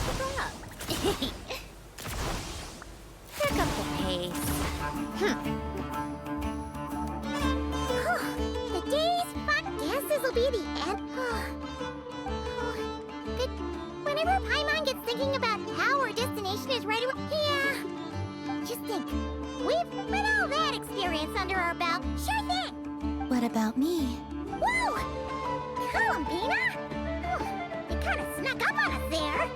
keep up. Pick up the pace. The day's fun. Guess this'll be the end. Whenever Paimon gets thinking about how our destination is right away, yeah. Just think, with all that experience under our belt, sure thing. What about me? Whoa! Columbina? You kind of snuck up on us there.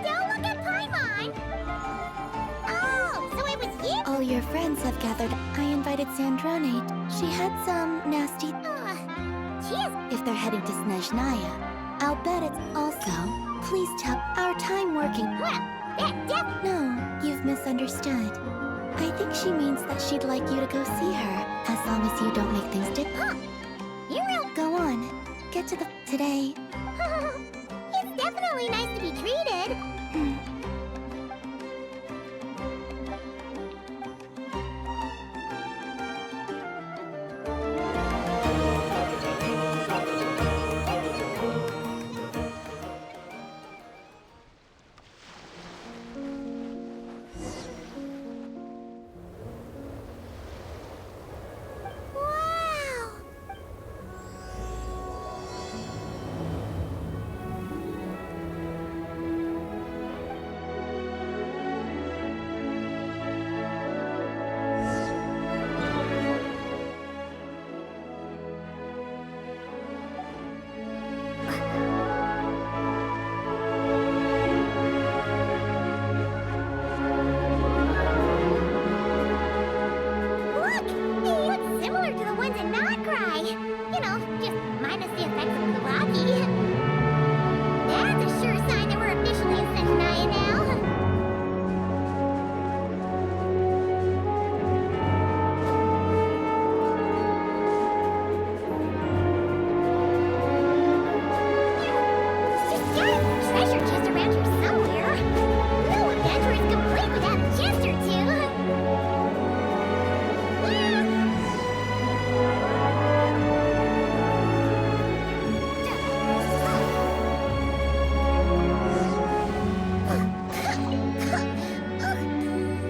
Don't look at Paimon. Oh, so it was you? All your friends have gathered. I invited Snezhnograd. She had some nasty... Cheers. If they're heading to Snezhnaya, I'll bet it's also... Please tell our time working... Well, that No, you've misunderstood. I think she means that she'd like you to go see her, as long as you don't make things Huh. You really... Go on. Get to the... Today. It's definitely nice to be treated. Wow! Look! They look similar to the ones in Notcry. You know, just minus the effects of the Rocky. That's a sure sign that we're officially in Snezhnaya now. There's gotta be a treasure chest around here somewhere. No adventure is complete without a chest or two.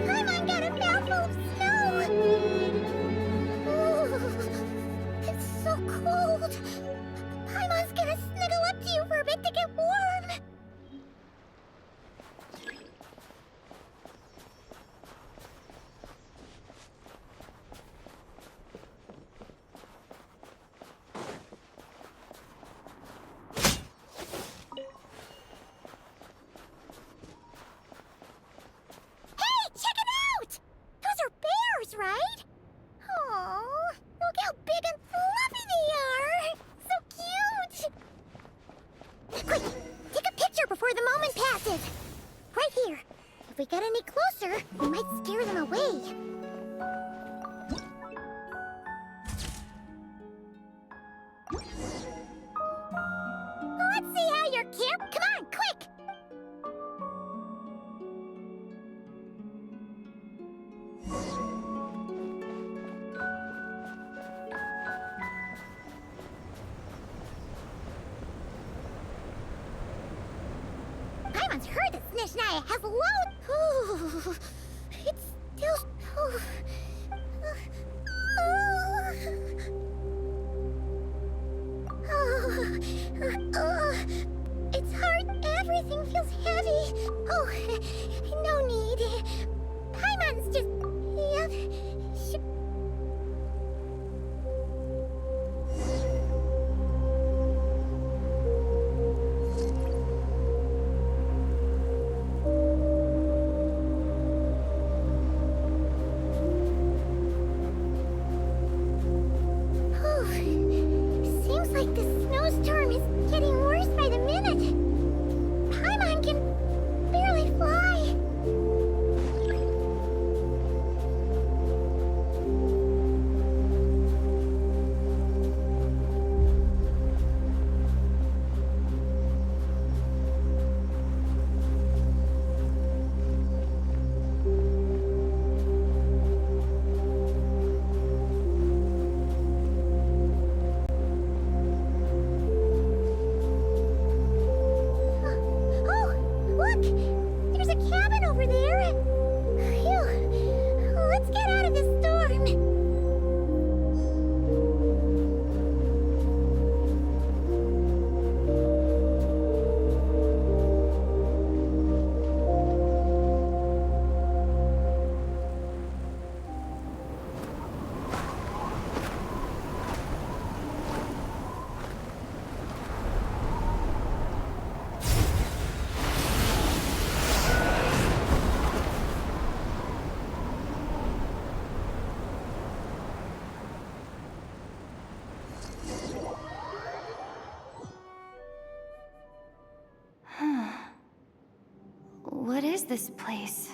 Paimon got a mouthful of snow. Ooh, it's so cold. Paimon's gonna snuggle up to you for a bit to get warm. Hey, check it out! Those are bears, right? Aw, look how big and fluffy they are! So cute! Quick, take a picture before the moment passes. Right here. If we get any closer, we might scare them away. Let's see how you're cute. Come on, quick! Paimon's heard that Snezhnaya has loads. Ooh, it's still. Ooh. It's hard. Everything feels heavy. Oh, no need. Paimon's just. Yep. Seems like the snowstorm is getting worse by the minute. Paimon can barely fly. this place?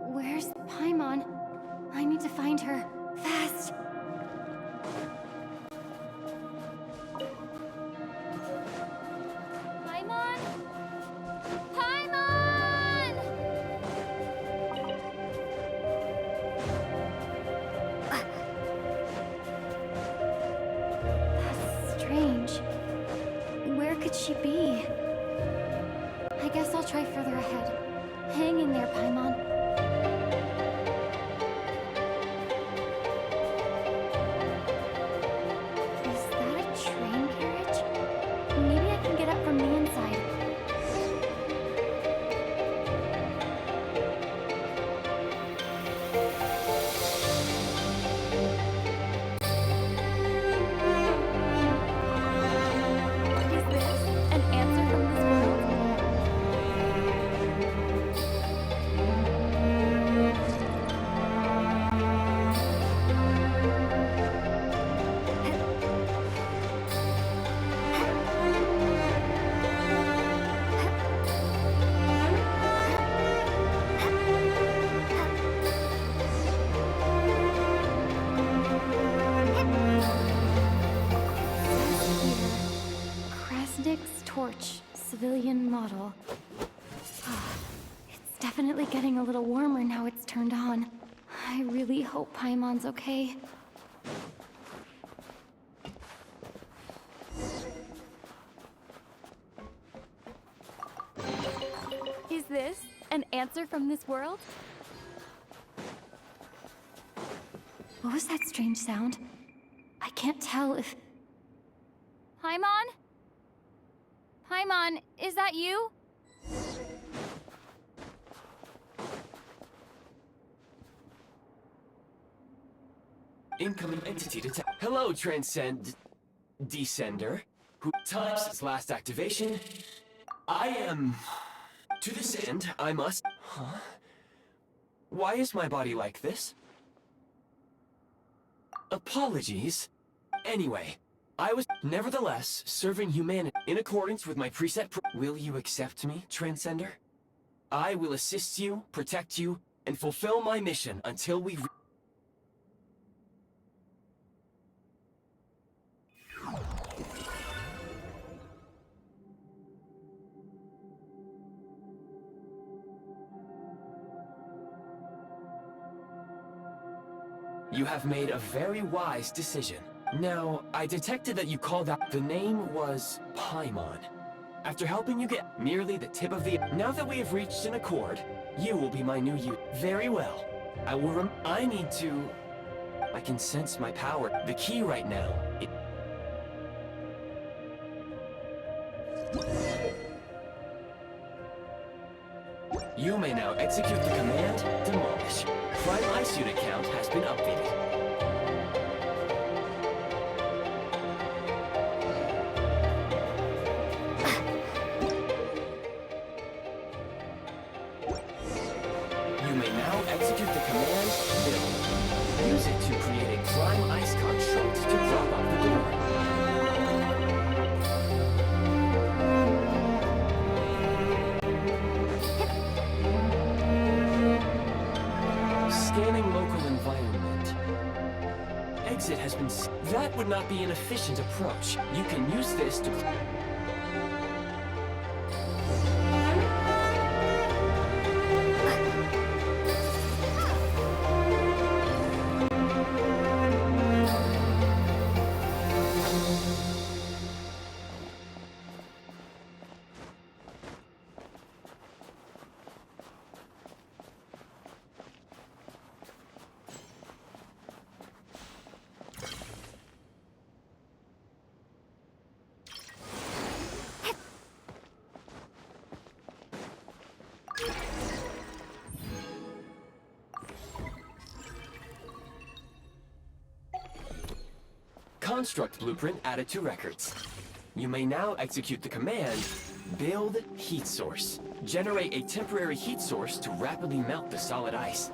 Where's Paimon? I need to find her. Fast! Paimon? Paimon! That's strange. Where could she be? I guess I'll try further ahead. Hang in there, Paimon. Is that a train carriage? Maybe I can get up from the inside. Is this an answer from this world? Krasnik's torch, civilian model. It's definitely getting a little warmer now it's turned on. I really hope Paimon's okay. Is this an answer from this world? What was that strange sound? I can't tell if... Paimon? Paimon, is that you? Incoming entity detect. Hello, Descender. Who times its last activation? I am... To this end, I must... Huh? Why is my body like this? Apologies. Anyway, I was nevertheless serving humanity in accordance with my preset Will you accept me, Transcender? I will assist you, protect you, and fulfill my mission until we You have made a very wise decision. Now, I detected that you called out the name was Paimon. After helping you get merely the tip of the... Now that we have reached an accord, you will be my new you. Very well. I need to... I can sense my power. The key right now... You may now execute the command, Demolish. Prime iSuit account has been updated. You may now execute the command, Build. Use it to create a prime ice construct to drop out the door. Scanning local environment. Exit has been... That would not be an efficient approach. You can use this to... Construct blueprint added to records. You may now execute the command, Build Heat Source. Generate a temporary heat source to rapidly melt the solid ice.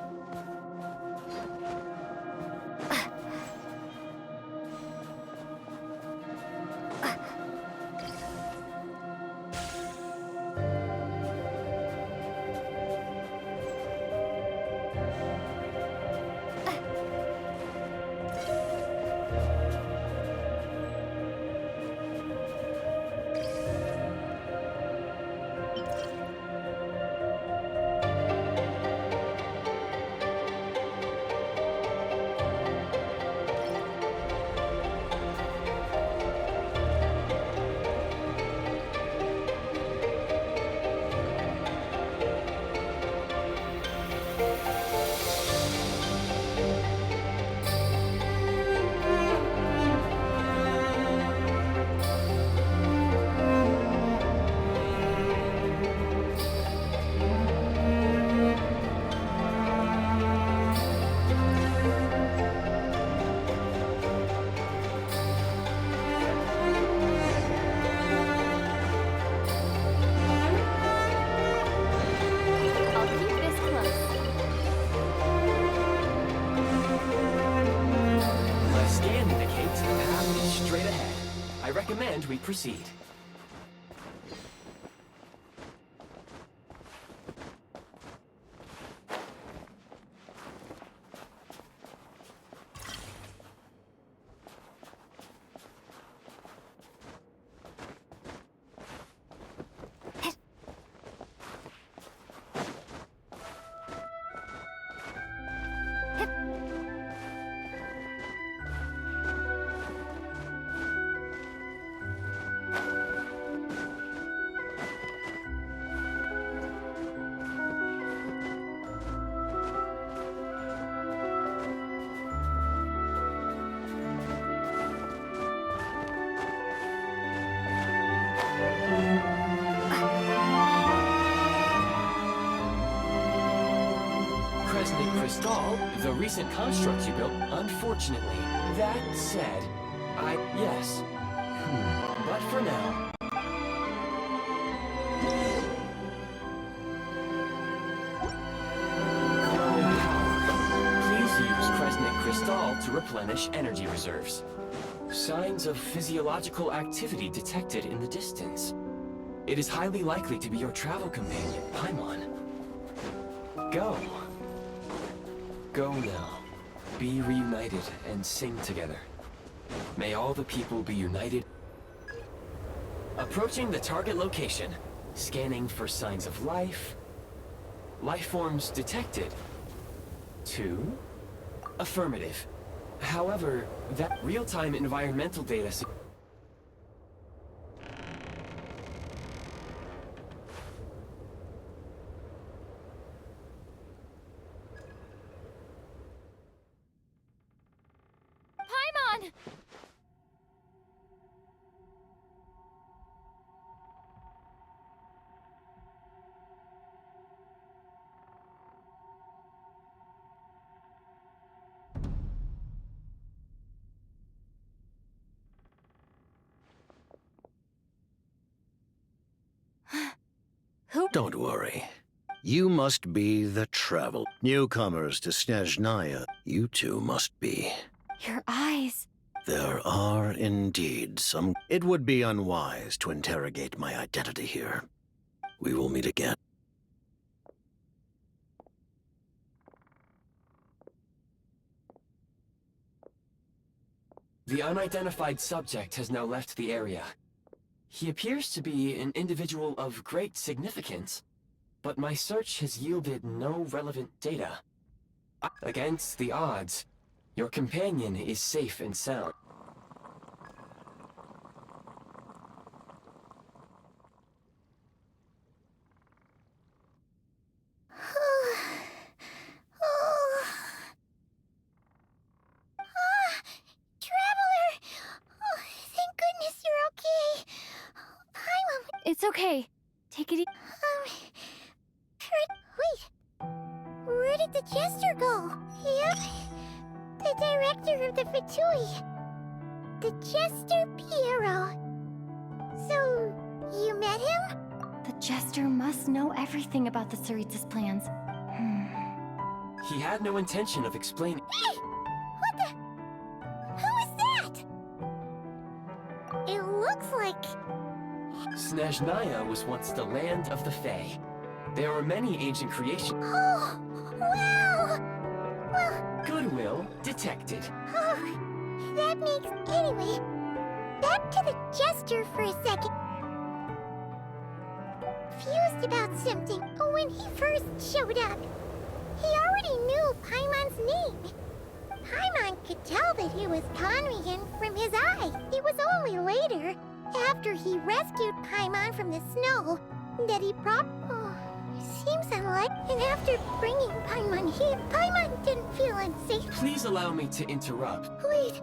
recommend we proceed. The recent constructs you built, unfortunately. That said, yes. But for now... Please use Kresnik Crystal to replenish energy reserves. Signs of physiological activity detected in the distance. It is highly likely to be your travel companion, Paimon. Go. Go now. Be reunited and sing together. May all the people be united. Approaching the target location. Scanning for signs of life. Life forms detected. 2. Affirmative. However, that real-time environmental data... Don't worry. You must be the travel. Newcomers to Snezhnaya, you two must be. Your eyes. There are indeed some... It would be unwise to interrogate my identity here. We will meet again. The unidentified subject has now left the area. He appears to be an individual of great significance, but my search has yielded no relevant data. Against the odds, your companion is safe and sound. It's okay. Take it easy. Wait. Where did the Jester go? Yep. The director of the Fatui. The Jester Piero. So, you met him? The Jester must know everything about the Tsaritsa's plans. He had no intention of explaining. Hey! What the... Who is that? It looks like... Snezhnaya was once the land of the Fae. There are many ancient creations. Oh, wow! Well... Goodwill detected. Oh, that makes... Anyway, back to the Jester for a second. Confused about something. When he first showed up, he already knew Paimon's name. Paimon could tell that he was Conrian from his eye. It was only later, after he rescued Paimon from the snow, that he seems unlikely. And after bringing Paimon here, Paimon didn't feel unsafe. Please allow me to interrupt. Wait,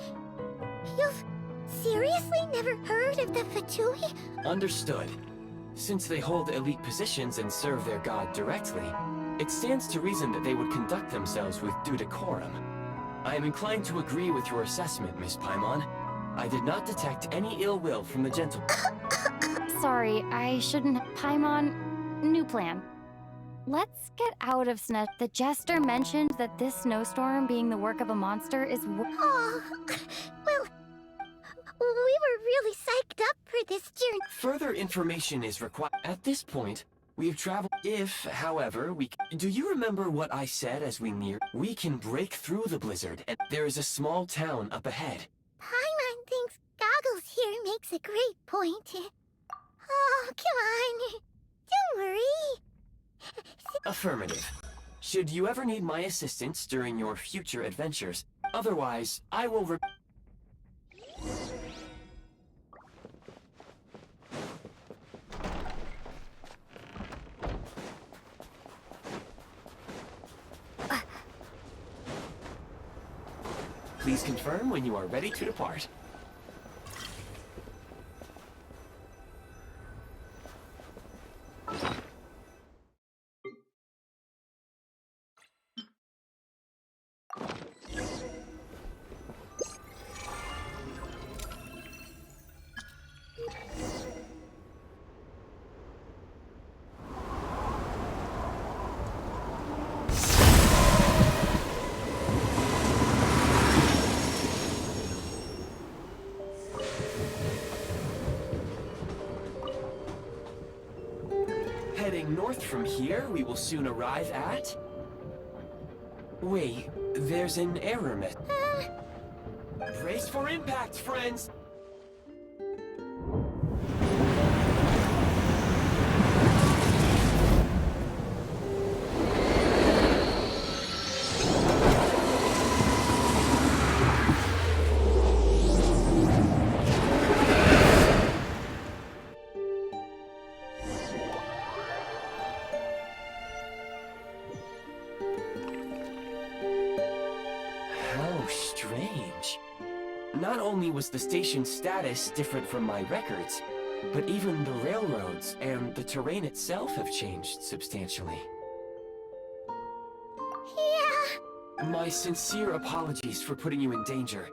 you've seriously never heard of the Fatui? Understood. Since they hold elite positions and serve their god directly, it stands to reason that they would conduct themselves with due decorum. I am inclined to agree with your assessment, Miss Paimon. I did not detect any ill will from the gentle... Sorry, I shouldn't... Paimon, new plan. Let's get out of Snez. The Jester mentioned that this snowstorm being the work of a monster is... Oh, well, we were really psyched this journey? Further information is required. At this point, we have traveled. If, however, do you remember what I said as we near? We can break through the blizzard, and there is a small town up ahead. Paimon thinks Goggles here makes a great point. Oh, come on. Don't worry. Affirmative. Should you ever need my assistance during your future adventures, otherwise, I will Please confirm when you are ready to depart. Heading north from here, we will soon arrive at... Wait, there's an error Brace for impact, friends! Not only was the station's status different from my records, but even the railroads and the terrain itself have changed substantially. Yeah. My sincere apologies for putting you in danger.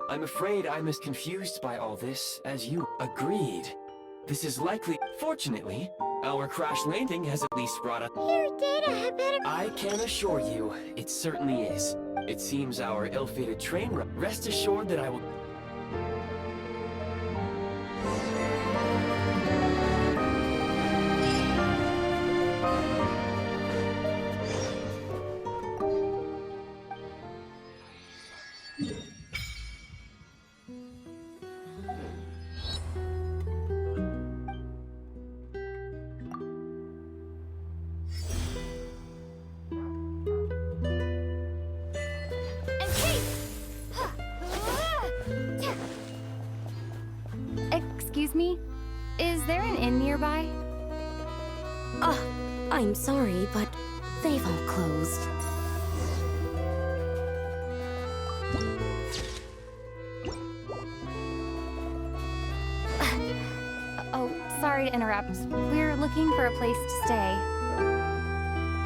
I'm afraid I'm as confused by all this as you. Agreed. This is likely... Fortunately, our crash landing has at least brought us... Your data had better... I can assure you, it certainly is. It seems our ill-fated train run. Rest assured that I will... Excuse me? Is there an inn nearby? I'm sorry, but they've all closed. Oh, sorry to interrupt. We're looking for a place to stay.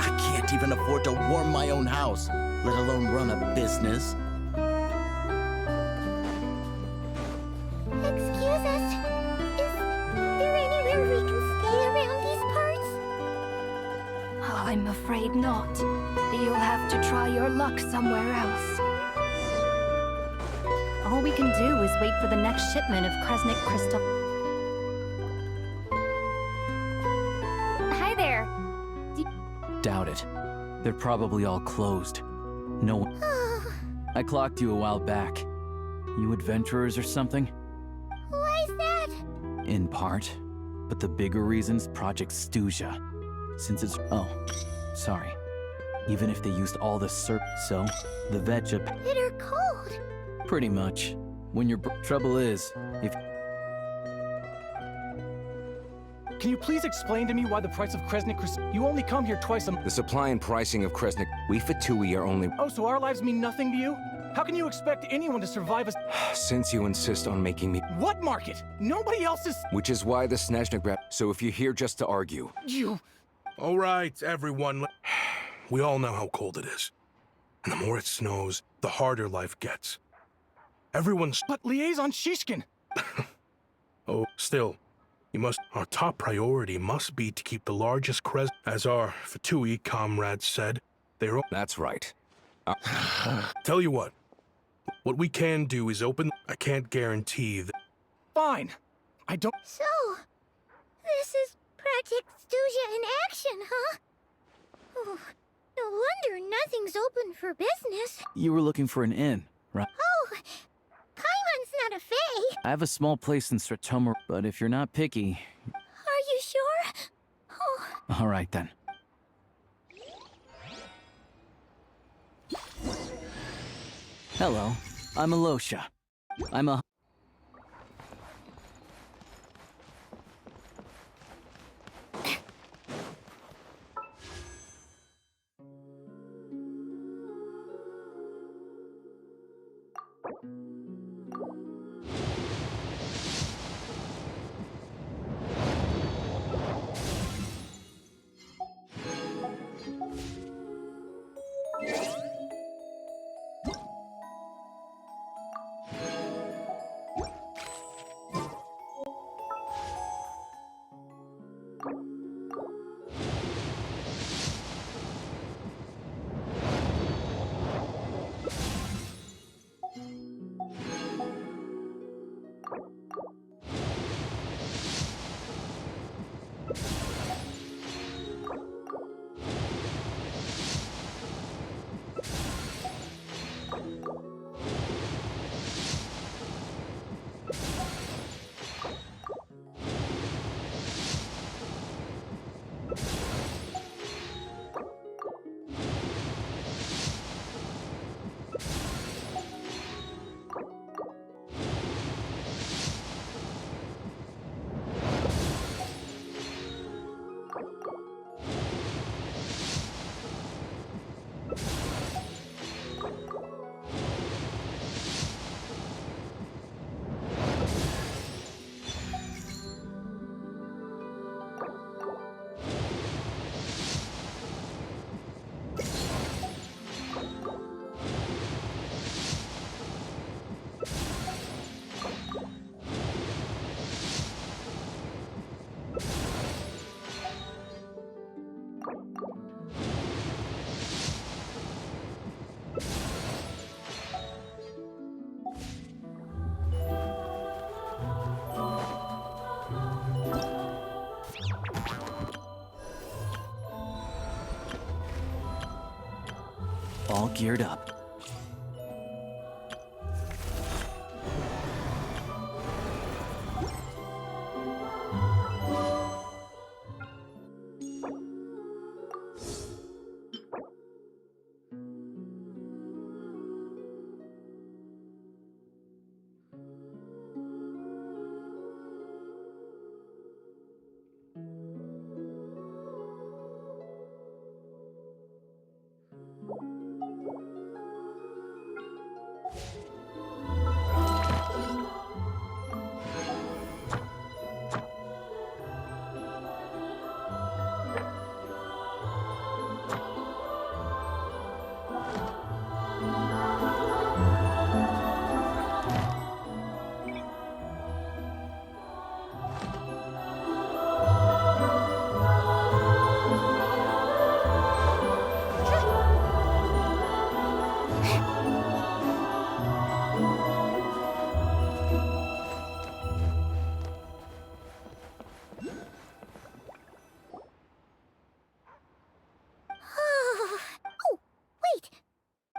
I can't even afford to warm my own house, let alone run a business. Excuse us. Is there anywhere we can stay around these parts? I'm afraid not. You'll have to try your luck somewhere else. All we can do is wait for the next shipment of Kresnik crystal. Hi there. Doubt it. They're probably all closed. No one... I clocked you a while back. You adventurers or something? Why's that? In part. But the bigger reason's Project Stuzha. Since it's... Oh, sorry. Even if they used all the so, the veg... Bitter cold. Pretty much. When your trouble is, if... Can you please explain to me why the price of Kresnik... You only come here twice a... The supply and pricing of Kresnik... We Fatui are only... Oh, so our lives mean nothing to you? How can you expect anyone to survive a... Since you insist on making me... What market? Nobody else is... Which is why the Snezhnograd... So if you're here just to argue... You... All right, everyone. We all know how cold it is. And the more it snows, the harder life gets. Everyone's... But Liaison Shishkin... Oh, still, you must... Our top priority must be to keep the largest as our Fatui comrades said. They're... That's right. Tell you what we can do is open... I can't guarantee that... Fine. I don't... So, this is Project Stuzha in action, huh? Oh, no wonder nothing's open for business. You were looking for an inn, right? Oh, Paimon's not a fae. I have a small place in Snezhnograd, but if you're not picky... Are you sure? Oh. All right, then. Hello, I'm Alosha. I'm a... all geared up.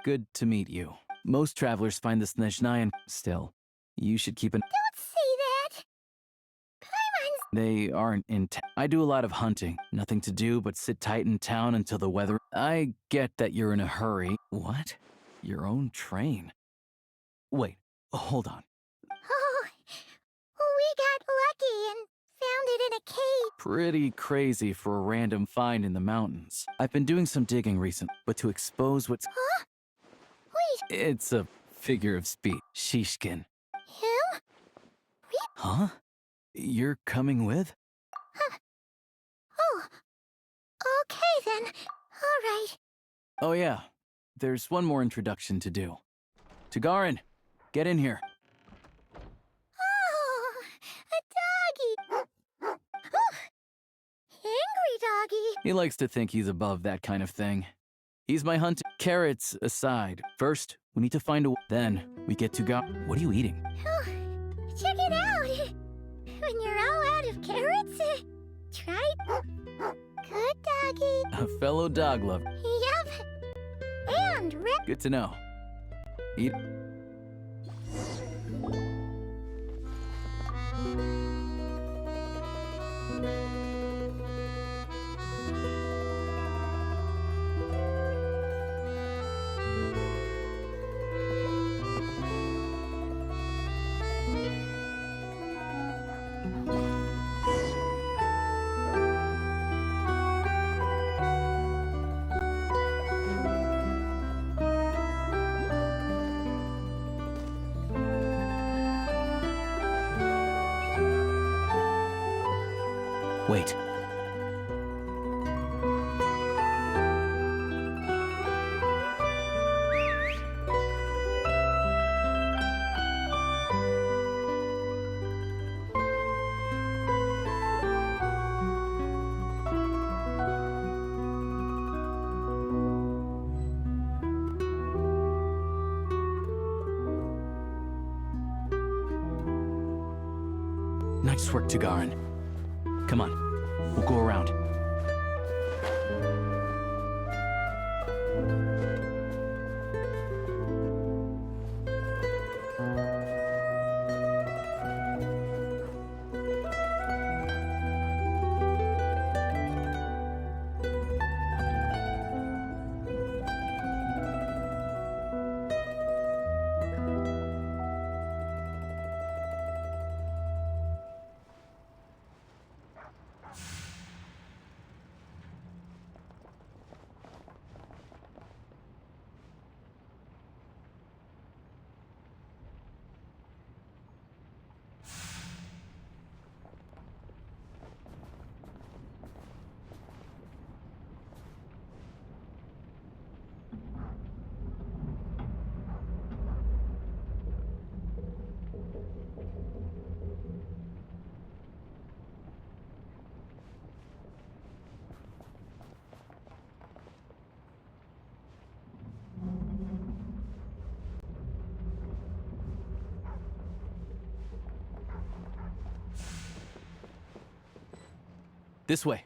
Good to meet you. Most travelers find the Snezhnaya still. You should keep an... Don't say that! Paimon's... They aren't in I do a lot of hunting. Nothing to do but sit tight in town until the weather... I get that you're in a hurry. What? Your own train? Wait, hold on. Oh, we got lucky and found it in a cave. Pretty crazy for a random find in the mountains. I've been doing some digging recently, but to expose what's... Huh? Wait. It's a figure of speech. Shishkin. Him? Huh? You're coming with? Oh. Okay then. All right. Oh yeah. There's one more introduction to do. Tagarin, get in here. Oh, a doggy. Oh, angry doggy. He likes to think he's above that kind of thing. He's my hunting. Carrots aside. First, we need to find a... Then, we get to go... What are you eating? Oh, check it out. When you're all out of carrots, try... Good doggy. A fellow dog lover. Yep. And Rick. Good to know. Eat. Wait. Nice work, Tugarin. Come on, we'll go around. This way.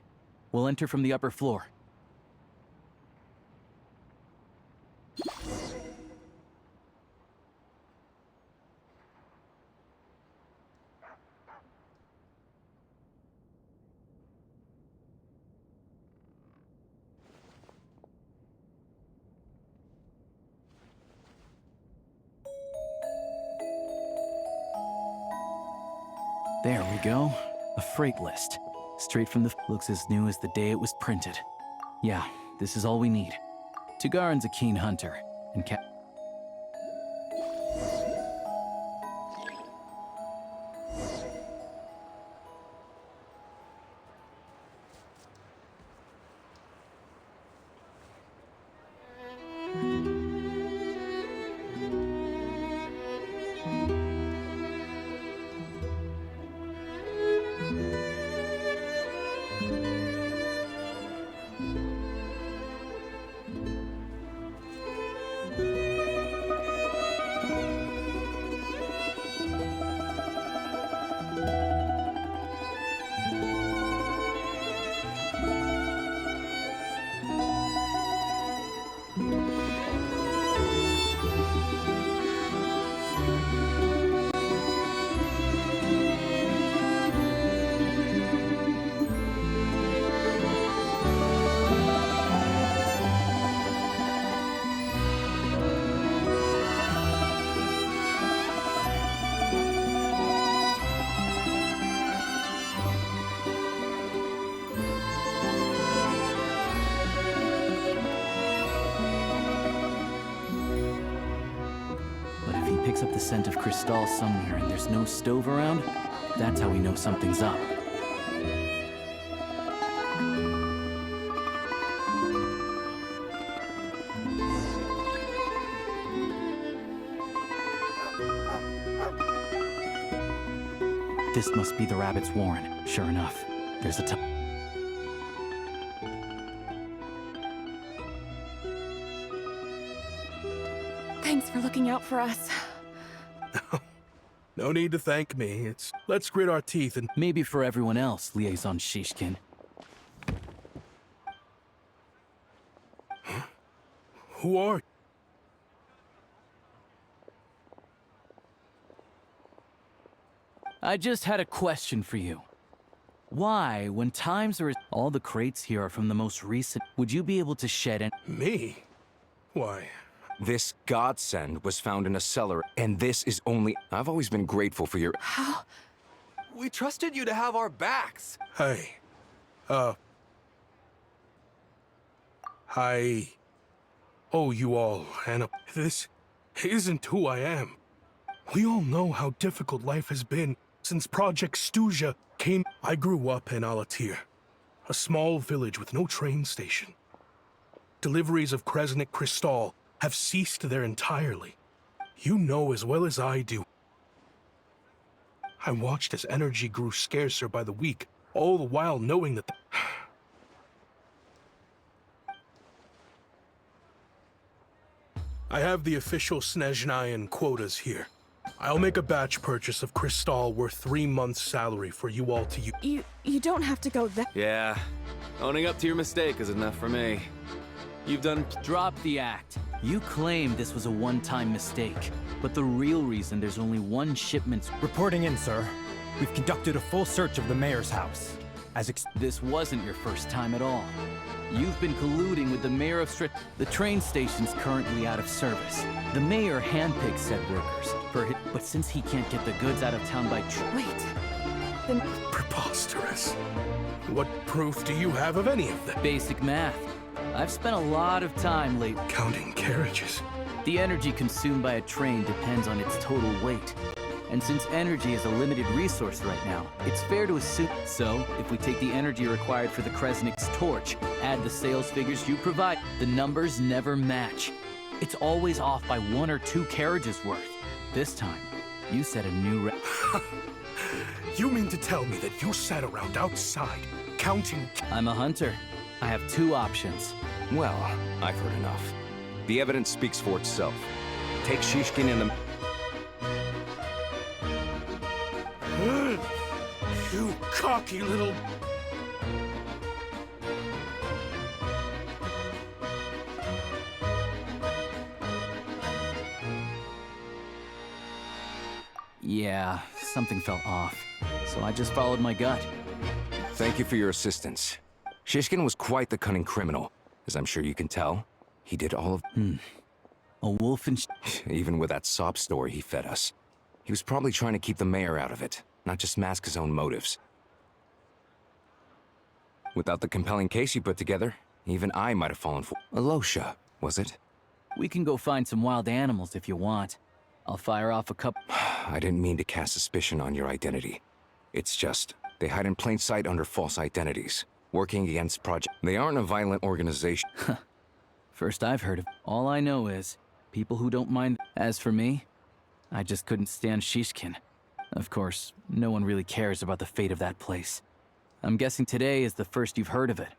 We'll enter from the upper floor. There we go. A freight list. Straight from the... Looks as new as the day it was printed. Yeah, this is all we need. Tugarin's a keen hunter, and picks up the scent of Crystal somewhere and there's no stove around, that's how we know something's up. This must be the rabbit's warren. Sure enough, there's a Thanks for looking out for us. No need to thank me. Let's grit our teeth and... Maybe for everyone else, Liaison Shishkin. Huh? Who are you? I just had a question for you. Why, when times are... All the crates here are from the most recent... Would you be able to shed any... Me? Why? This godsend was found in a cellar, and this is only... I've always been grateful for your... How? We trusted you to have our backs. Hey. I owe you all, and this isn't who I am. We all know how difficult life has been since Project Stuzha came. I grew up in Alatir, a small village with no train station. Deliveries of Kresnik Crystal have ceased there entirely. You know as well as I do. I watched as energy grew scarcer by the week, all the while knowing that I have the official Snezhnayan quotas here. I'll make a batch purchase of Crystal worth 3 months' salary for you all to use. You don't have to go there. Yeah, owning up to your mistake is enough for me. You've done... Drop the act. You claim this was a one-time mistake, but the real reason there's only one shipment... Reporting in, sir. We've conducted a full search of the mayor's house. This wasn't your first time at all. You've been colluding with the mayor of The train station's currently out of service. The mayor handpicks said workers, but since he can't get the goods out of town by Wait. Preposterous. What proof do you have of any of that? Basic math. I've spent a lot of time lately counting carriages. The energy consumed by a train depends on its total weight. And since energy is a limited resource right now, it's fair to assume... So, if we take the energy required for the Kresnik's torch, add the sales figures you provide, the numbers never match. It's always off by 1 or 2 carriages worth. This time, you set a new You mean to tell me that you sat around outside, counting... I'm a hunter. I have 2 options. Well, I've heard enough. The evidence speaks for itself. Take Shishkin and the... You cocky little... Yeah, something felt off. So I just followed my gut. Thank you for your assistance. Shishkin was quite the cunning criminal, as I'm sure you can tell. He did all of... A wolf in... Even with that sob story he fed us. He was probably trying to keep the mayor out of it, not just mask his own motives. Without the compelling case you put together, even I might have fallen for... Alosha, was it? We can go find some wild animals if you want. I'll fire off a couple... I didn't mean to cast suspicion on your identity. It's just, they hide in plain sight under false identities, working against Project... They aren't a violent organization. First I've heard of... All I know is, people who don't mind... As for me, I just couldn't stand Shishkin. Of course, no one really cares about the fate of that place. I'm guessing today is the first you've heard of it.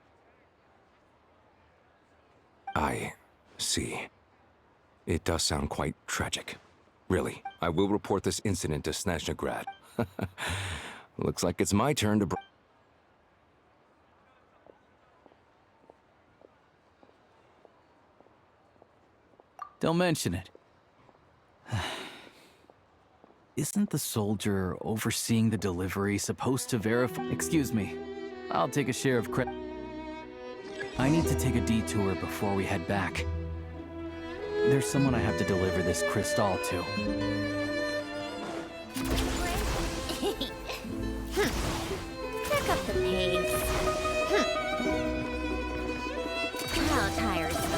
I see. It does sound quite tragic. Really, I will report this incident to Snezhnograd. Looks like it's my turn to... Don't mention it. Isn't the soldier overseeing the delivery supposed to verify... Excuse me. I'll take a share of credit. I need to take a detour before we head back. There's someone I have to deliver this crystal to. Pick up the pace. How tiresome.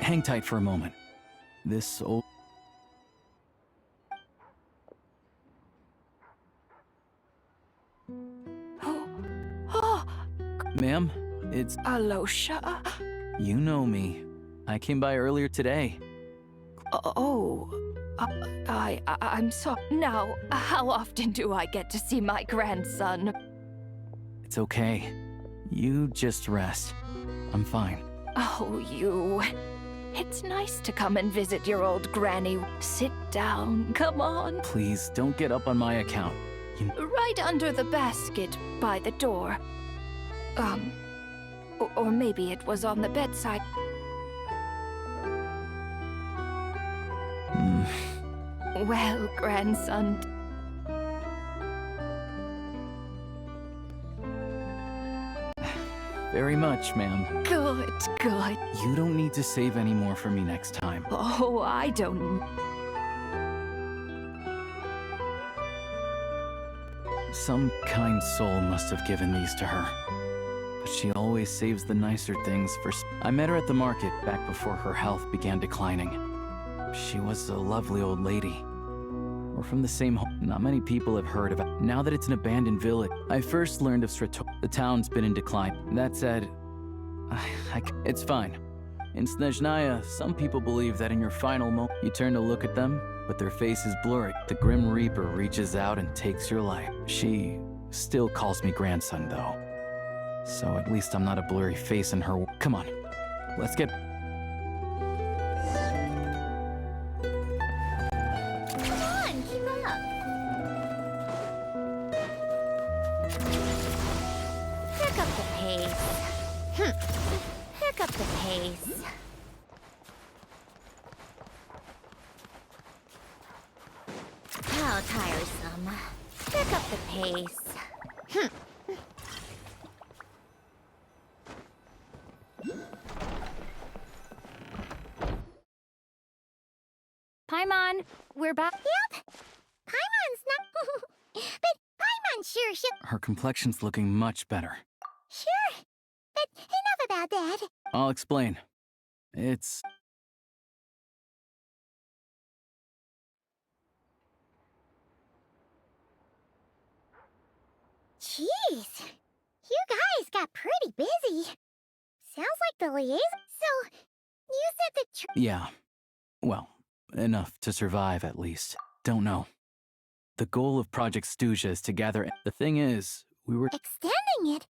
Hang tight for a moment. This old... Ma'am, it's... Alosha? You know me. I came by earlier today. I'm sorry. Now, how often do I get to see my grandson? It's okay. You just rest. I'm fine. Oh, you... It's nice to come and visit your old granny. Sit down, come on. Please, don't get up on my account. Right under the basket by the door. Or maybe it was on the bedside. Well, grandson. Very much, ma'am. Good, good. You don't need to save any more for me next time. Oh, I don't. Some kind soul must have given these to her. But she always saves the nicer things for... I met her at the market back before her health began declining. She was a lovely old lady. We're from the same home. Not many people have heard of it. Now that it's an abandoned village, I first learned of the town's been in decline. That said, it's fine. In Snezhnaya, some people believe that in your final moment, you turn to look at them, but their face is blurry. The Grim Reaper reaches out and takes your life. She still calls me grandson, though. So at least I'm not a blurry face in her... Come on, let's get... Pick up the pace. How tiresome. Pick up the pace. Paimon, we're back. Yep. Paimon's not... but Paimon sure should... Her complexion's looking much better. Sure. But enough about that. I'll explain. It's... Jeez. You guys got pretty busy. Sounds like the liaison... So, you said the... Yeah. Well, enough to survive, at least. Don't know. The goal of Project Stuzha is to gather... The thing is, we were... Extending it?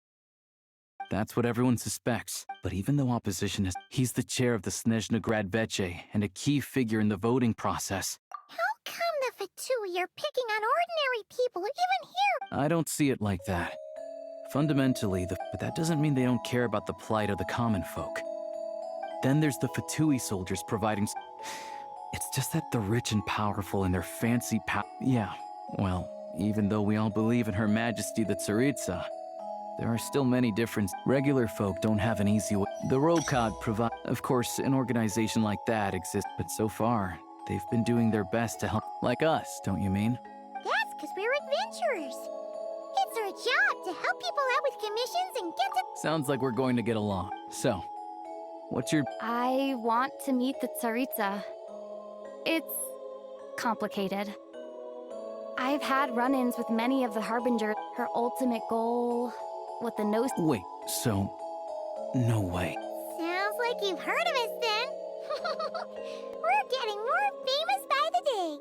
That's what everyone suspects. But even though opposition has... He's the chair of the Snezhnograd Veche and a key figure in the voting process. How come the Fatui are picking on ordinary people even here? I don't see it like that. Fundamentally, but that doesn't mean they don't care about the plight of the common folk. Then there's the Fatui soldiers providing... It's just that the rich and powerful and their fancy Yeah, well, even though we all believe in Her Majesty the Tsaritsa, there are still many differences. Regular folk don't have an easy way. The Rokad provide... Of course, an organization like that exists, but so far, they've been doing their best to help... Like us, don't you mean? That's because we're adventurers. It's our job to help people out with commissions and get to... Sounds like we're going to get along. So, what's your... I want to meet the Tsaritsa. It's complicated. I've had run-ins with many of the Harbingers. Her ultimate goal... What the nose... Wait, so... No way. Sounds like you've heard of us then. We're getting more famous by the day.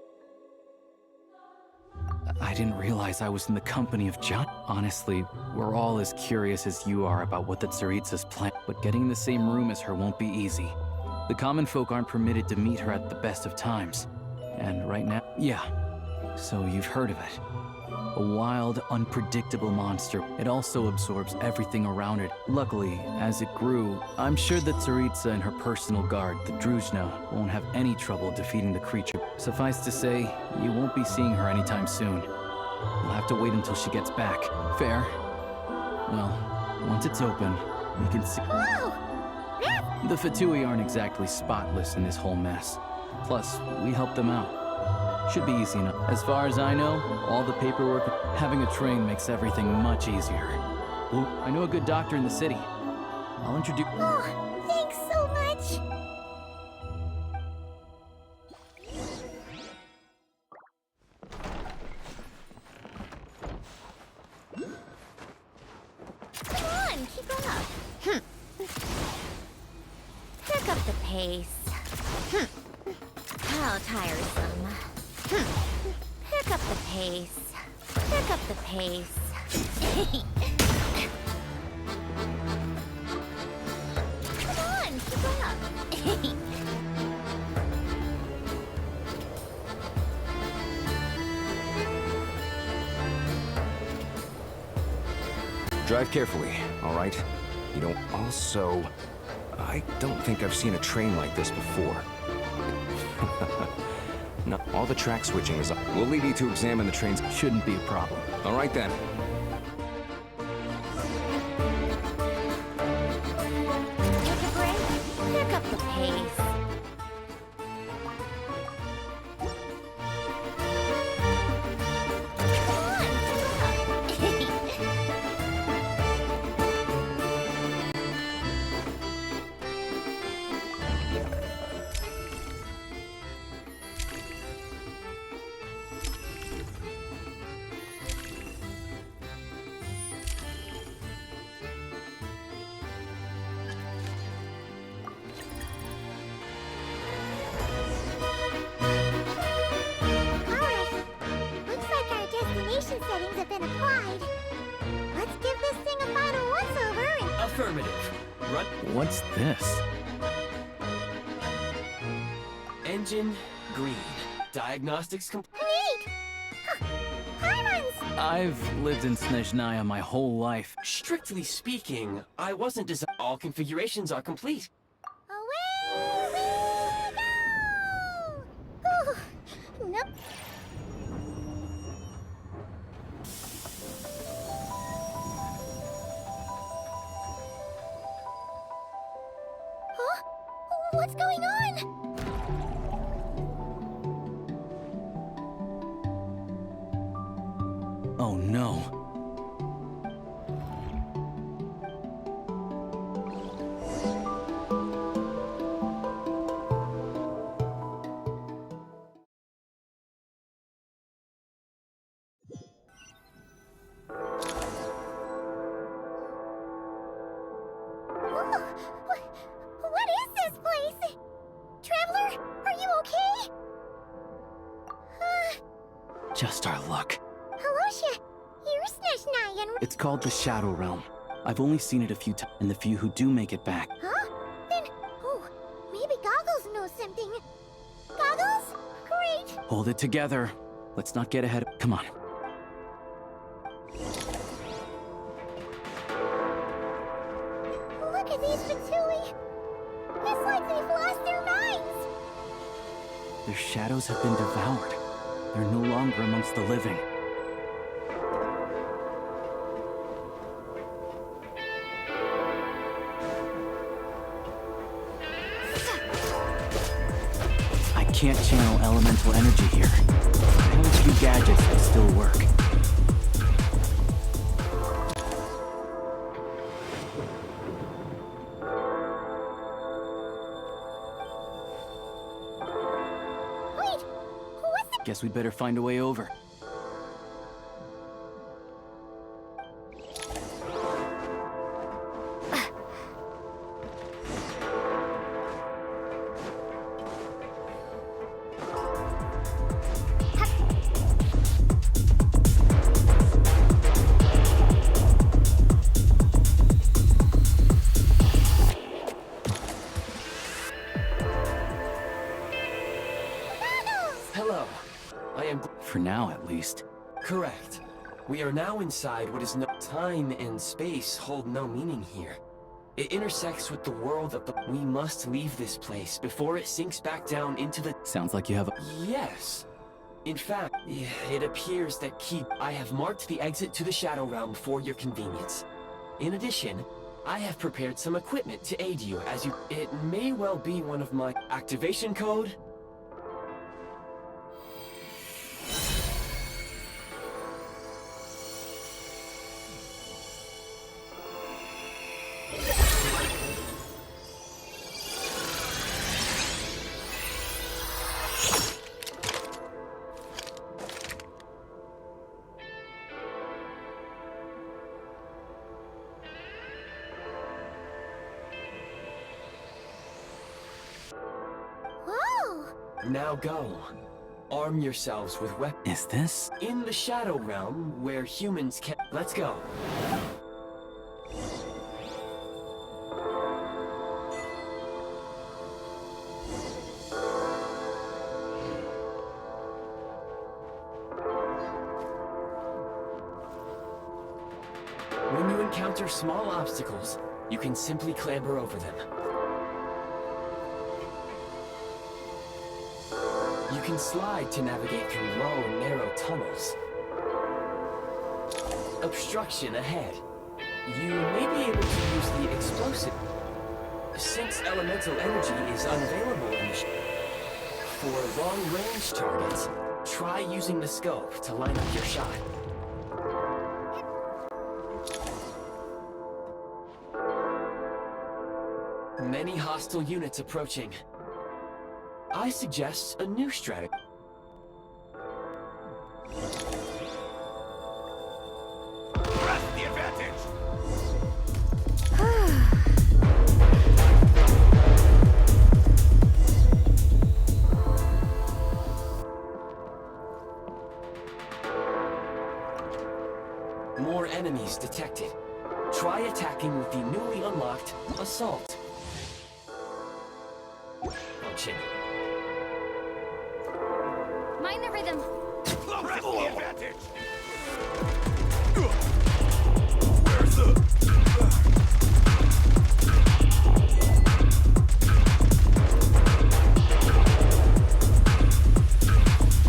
I didn't realize I was in the company of John. Honestly, we're all as curious as you are about what the Tsaritsa's plan, but getting in the same room as her won't be easy. The common folk aren't permitted to meet her at the best of times. And right now... Yeah. So you've heard of it. A wild, unpredictable monster. It also absorbs everything around it. Luckily, as it grew, I'm sure that Tsaritsa and her personal guard, the Druzhna, won't have any trouble defeating the creature. Suffice to say, you won't be seeing her anytime soon. You'll have to wait until she gets back. Fair? Well, once it's open, we can see... Whoa! The Fatui aren't exactly spotless in this whole mess. Plus, we help them out. Should be easy enough. As far as I know, all the paperwork, having a train makes everything much easier. Ooh, I know a good doctor in the city. I'll introduce... Oh, thanks so much. Come on, keep up. Pick up the pace. How tiresome. Pick up the pace. Pick up the pace. Come on, keep up. Drive carefully, all right? You don't also... I don't think I've seen a train like this before. No, all the track switching is up. We'll leave you to examine the trains. Shouldn't be a problem. All right then. Take a break. Pick up the pace. Settings have been applied. Let's give this thing a final once-over and... Affirmative. Run. What's this? Engine green. Diagnostics complete. Neat! Huh. Paimons! I've lived in Snezhnaya my whole life. Strictly speaking, I wasn't designed. All configurations are complete. Away we go! Ooh. Nope. Huh? What's going on? Oh no. What is this place? Traveler, are you okay? Just our luck. Halosha, you're Snezhnaya. It's called the Shadow Realm. I've only seen it a few times, and the few who do make it back. Huh? Then, maybe Goggles knows something. Goggles? Great. Hold it together. Let's not get ahead of... Come on. Look at these Fatui. It's like they've lost their minds. Their shadows have been devoured. They're no longer amongst the living. I can't channel elemental energy here. I have a few gadgets that still work. Wait, what's the... Guess we'd better find a way over. Hello. I am... For now, at least. Correct. We are now inside what is no... Time and space hold no meaning here. It intersects with the world of the... We must leave this place before it sinks back down into the... Sounds like you have a... Yes. In fact, it appears that I have marked the exit to the Shadow Realm for your convenience. In addition, I have prepared some equipment to aid you as you... It may well be one of my... Activation code? Whoa! Now go. Arm yourselves with weapons. Is this? In the Shadow Realm, where humans can... Let's go. When you encounter small obstacles, you can simply clamber over them. You can slide to navigate through low, narrow tunnels. Obstruction ahead. You may be able to use the explosive. Since elemental energy is unavailable in the for long-range targets, try using the scope to line up your shot. Many hostile units approaching. I suggest a new strategy. Press the advantage! More enemies detected. Try attacking with the newly unlocked Assault function. Mind the rhythm. Press the advantage! Where's the...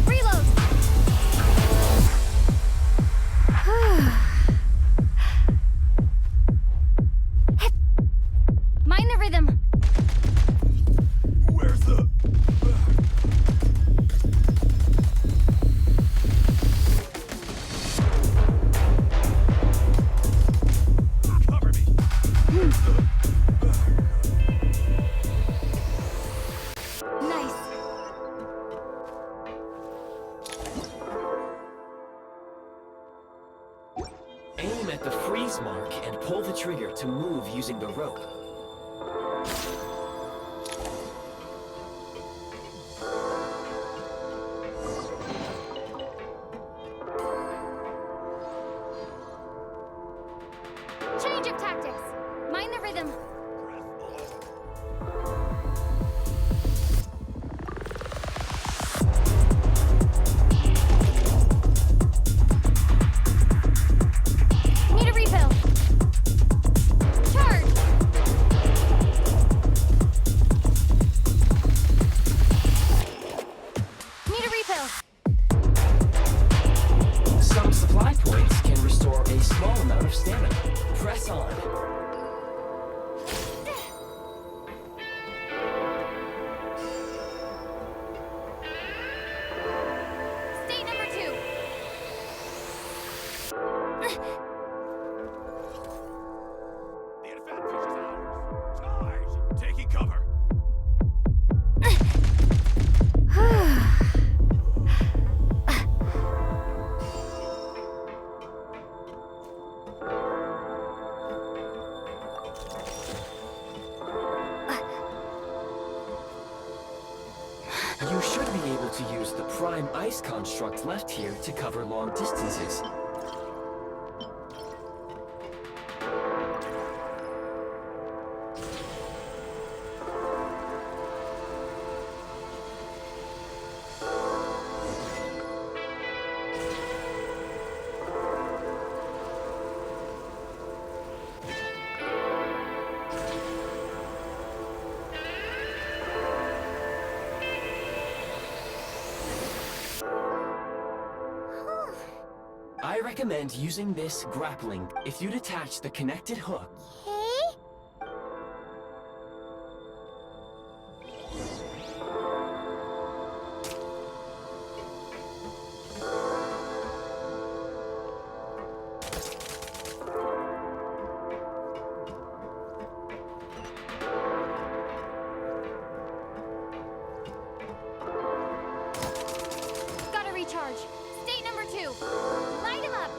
Reload. Mind the rhythm. Where's the... Cover me! Nice. Aim at the freeze mark and pull the trigger to move using the rope. Change of tactics. Mind the rhythm. Need a refill. Charge. Need a refill. Some supply points can restore a small amount of stamina. Press on. State number 2. The advantage is ours! Charge! Taking cover! You should be able to use the prime ice construct left here to cover long distances. I recommend using this grappling if you detach the connected hook. Okay. Gotta recharge. State number 2. Light him up.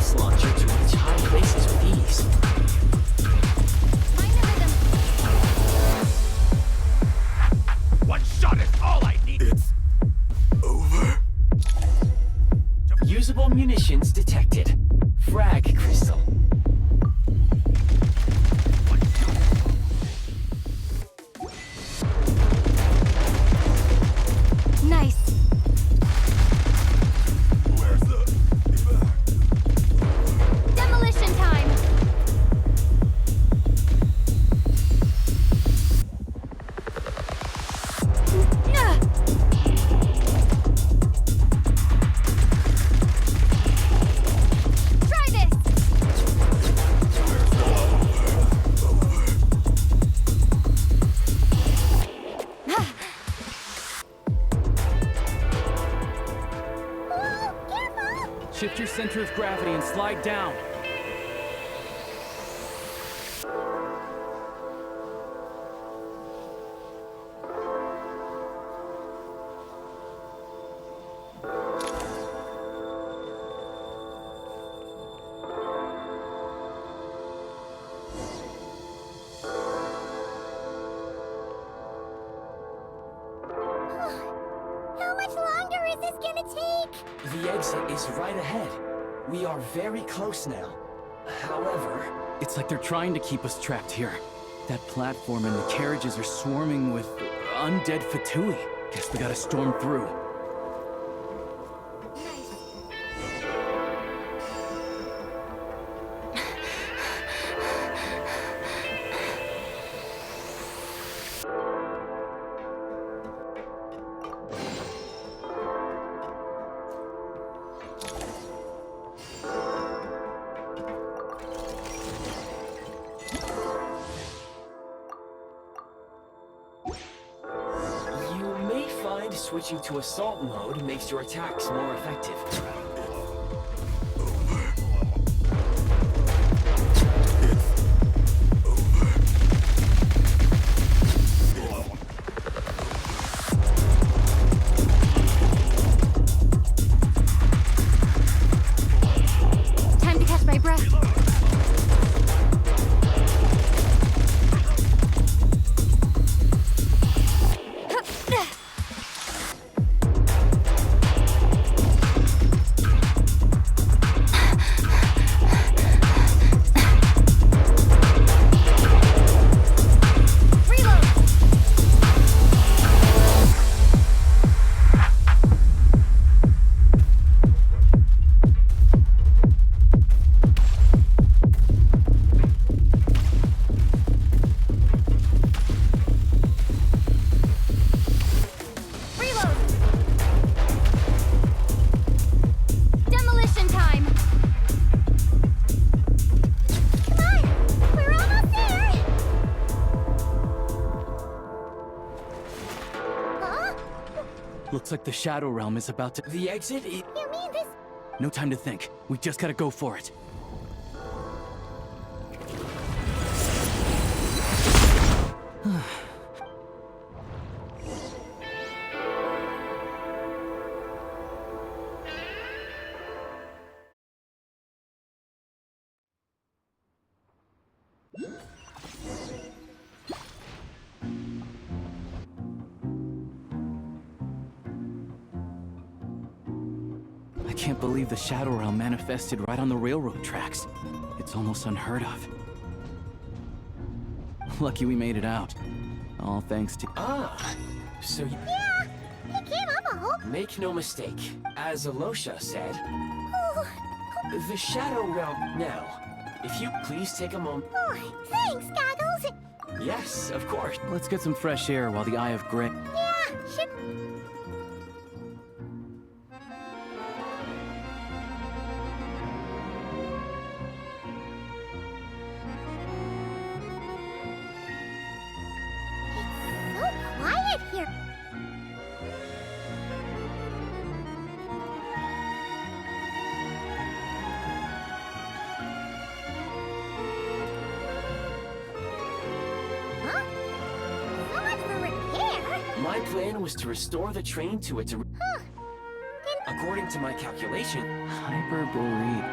ice launcher to reach high places with ease. Find the rhythm. One shot is all I need. It's over. Usable munitions detected. Frag crystal. Nice. Where's the Demolition time. Try this. Shift your center of gravity and slide down. How much longer is this gonna take? The exit is right ahead. We are very close now. However, It's like they're trying to keep us trapped here. That platform and the carriages are swarming with undead Fatui. Guess we gotta storm through. you may find switching to assault mode makes your attacks more effective. Time to catch my breath. Demolition time! Come on! We're almost there! Huh? Looks like the Shadow Realm is about to... The exit is... You mean this? No time to think. We just gotta go for it. I can't believe the Shadow Realm manifested right on the railroad tracks. It's almost unheard of. Lucky we made it out. All thanks to... Ah, so you... Yeah, he came up a whole... Make no mistake, as Alosha said, Oh, the Shadow Realm now. If you please take a moment... oh, thanks, Goggles. Yes, of course. Let's get some fresh air while the Eye of Gray... Yeah, should... It's so quiet here. Huh? So much for repair. My plan was to restore the train to its... Huh. According to my calculation, Hyperborean.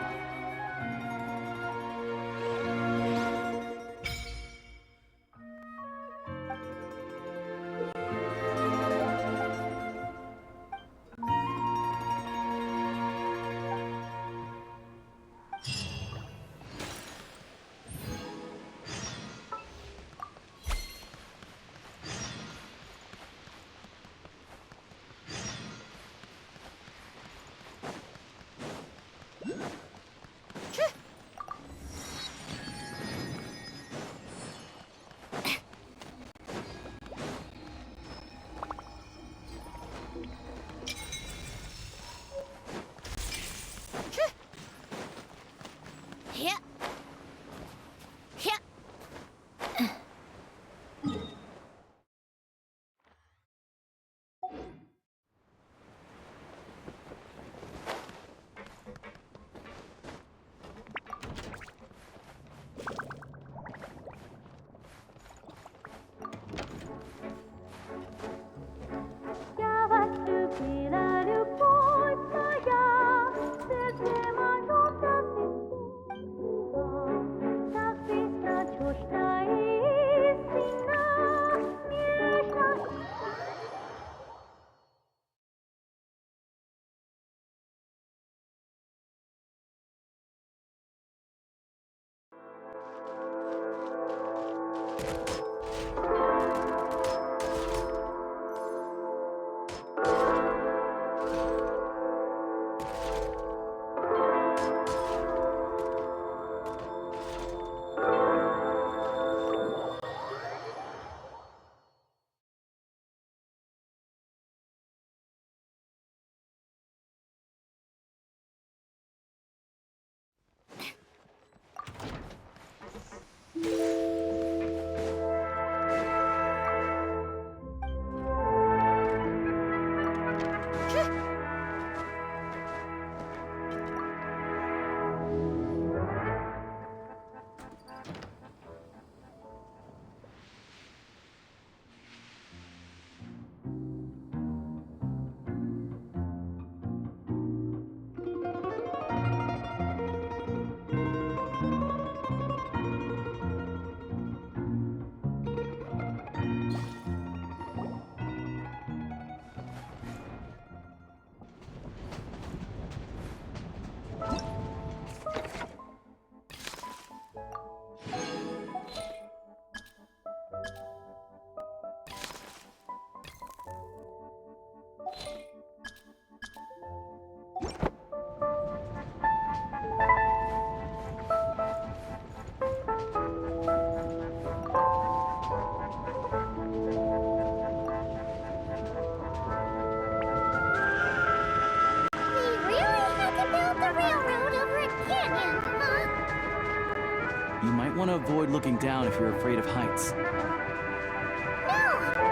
You might want to avoid looking down if you're afraid of heights. No,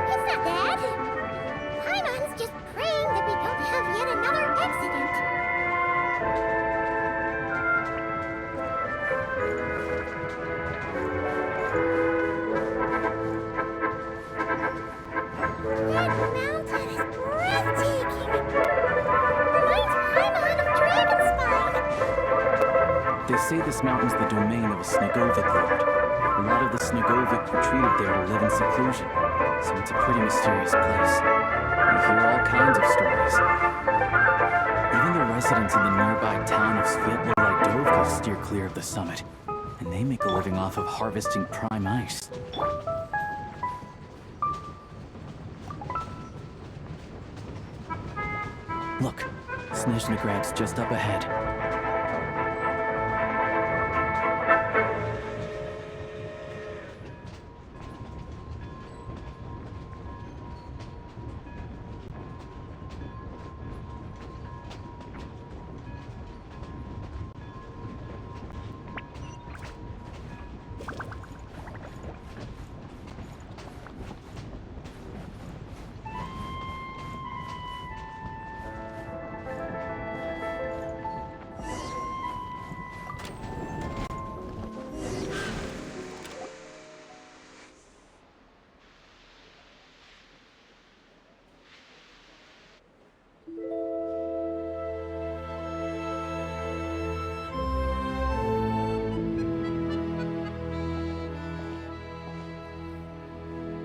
it's not that. Paimon's just praying that we don't have yet another accident. That mountain is breathtaking. Reminds Paimon of Dragonspine. They say this mountain's the domain of a Snezhnograd lord. A lot of the Snezhnograd retreated there to live in seclusion, so it's a pretty mysterious place. You hear all kinds of stories. Even the residents in the nearby town of Snezhnaya steer clear of the summit, and they make a living off of harvesting prime ice. Look, Snezhnograd's just up ahead.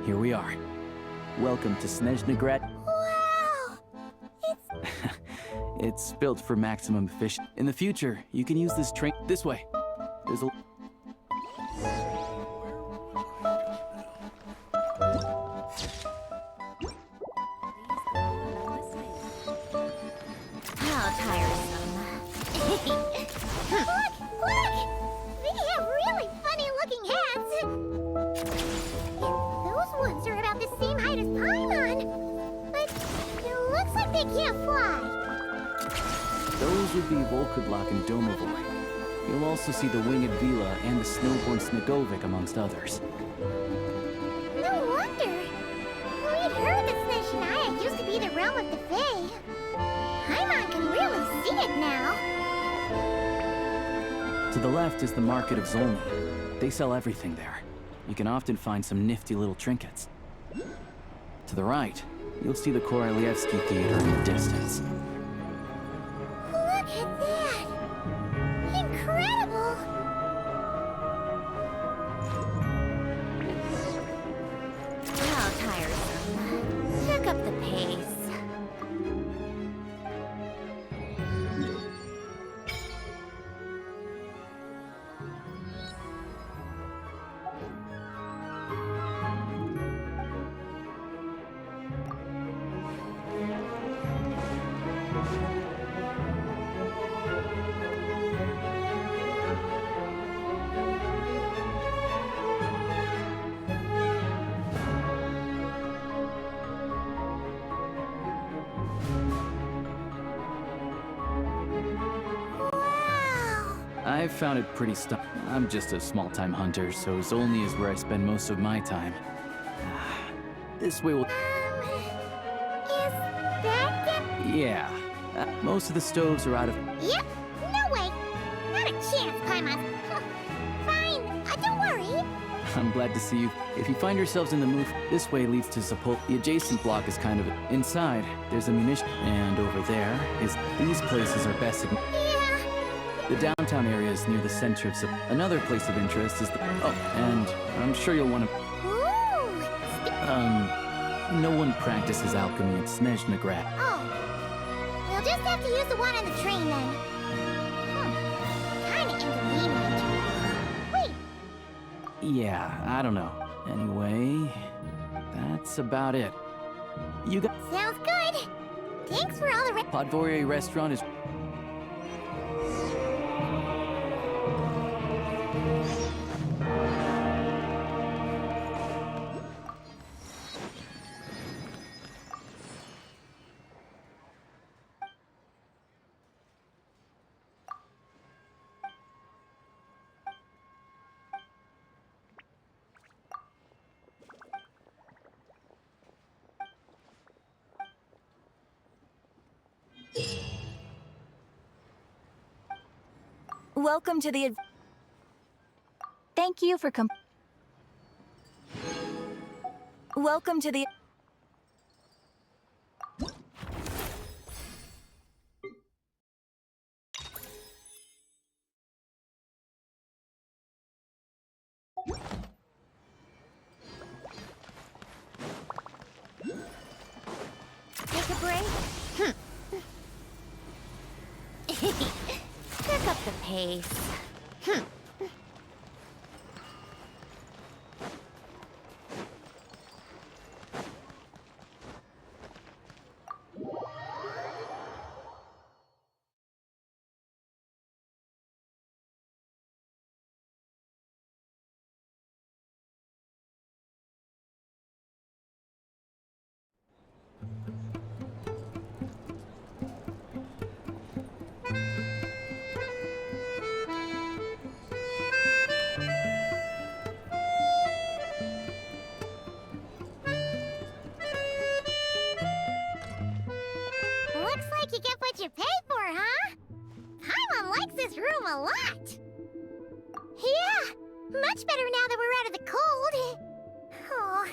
Here we are. Welcome to Snezhnograd. Wow! It's built for maximum efficiency. In the future, you can use this train this way. There's a... How tiresome. Look! Look! They have really funny-looking hats! Those ones are about the same height as Paimon! But it looks like they can't fly! Those would be Volkudlak and Domovoi. You'll also see the winged Vila and the snowborn Snezhnogad amongst others. No wonder! We'd heard that Snezhnaya used to be the realm of the Fae. Paimon can really see it now! To the left is the market of Zolny. They sell everything there. You can often find some nifty little trinkets. To the right, you'll see the Korolyevsky Theater in the distance. Look at that! Incredible! How tiresome. Pick up the pace. I've found it pretty I'm just a small-time hunter, so Zolny is where I spend most of my time. This way will... Is that it? Yeah. Most of the stoves are out of... Yep. No way. Not a chance, Paimon. Fine. Don't worry. I'm glad to see you. If you find yourselves in the mood, this way leads to Sepul. The adjacent block is kind of... Inside, there's a munition... And over there is... These places are best... Yeah. The downtown area is near the center of Another place of interest is the... Oh, and I'm sure you'll want to... Ooh. No one practices alchemy at Snezhnograd. Oh. We'll just have to use the one on the train then. Kinda inconvenient. Wait. Yeah, I don't know. Anyway, that's about it. You got... Sounds good. Thanks for all the... Podvorie restaurant is... Welcome to the... Thank you for Welcome to the... Take a break? Pick up the pace. Looks like you get what you pay for, huh? Paimon likes this room a lot. Yeah, much better now that we're out of the cold. Oh,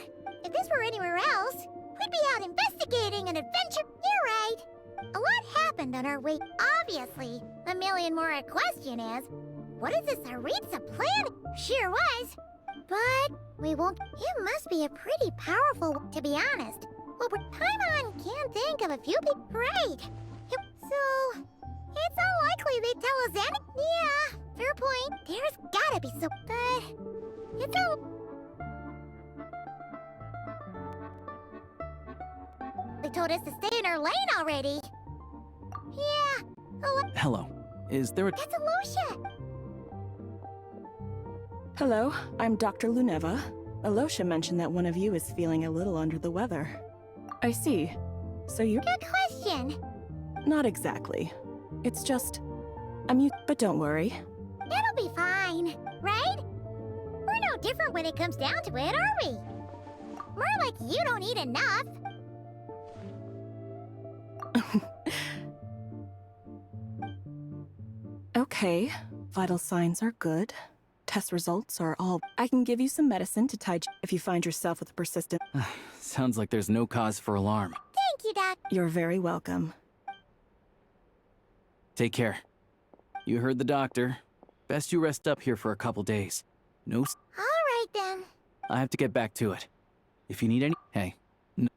if this were anywhere else, we'd be out investigating an adventure. You're right. A lot happened on our way. Obviously, the million more question is, what is this Tsaritsa plan? Sure was. But we won't. It must be a pretty powerful one, to be honest. Well, Paimon can't think of a few people. Right. So, it's unlikely they'd tell us any. Yeah, fair point. There's gotta be some. But it's a. They told us to stay in our lane already. Yeah. Hello. Is there a... That's Alosha. Hello, I'm Dr. Luneva. Alosha mentioned that one of you is feeling a little under the weather. I see. So you... Good question. Not exactly. It's just... but don't worry. It'll be fine, right? We're no different when it comes down to it, are we? More like you don't eat enough. Okay, vital signs are good. Test results are all... I can give you some medicine to tide you if you find yourself with persistent... Sounds like there's no cause for alarm. Thank you, Doc. You're very welcome. Take care. You heard the doctor. Best you rest up here for a couple days. No... All right, then. I have to get back to it. If you need any... Hey. No.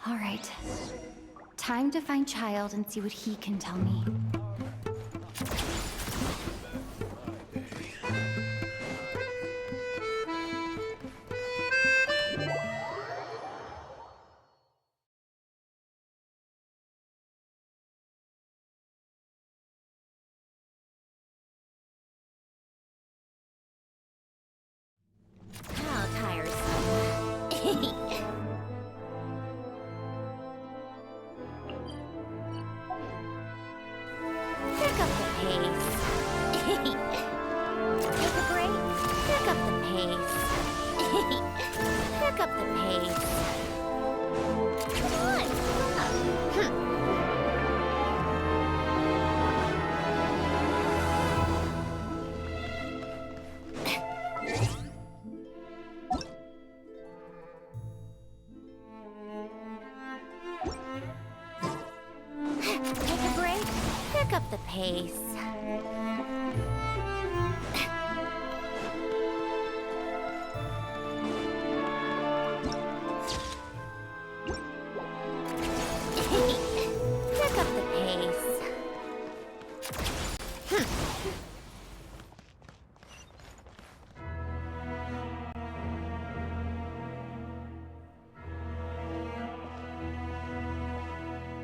All right. Time to find Child and see what he can tell me. How tiresome. Pick up the pace. Come on, keep up. Take a break. Pick up the pace. Pick up the pace.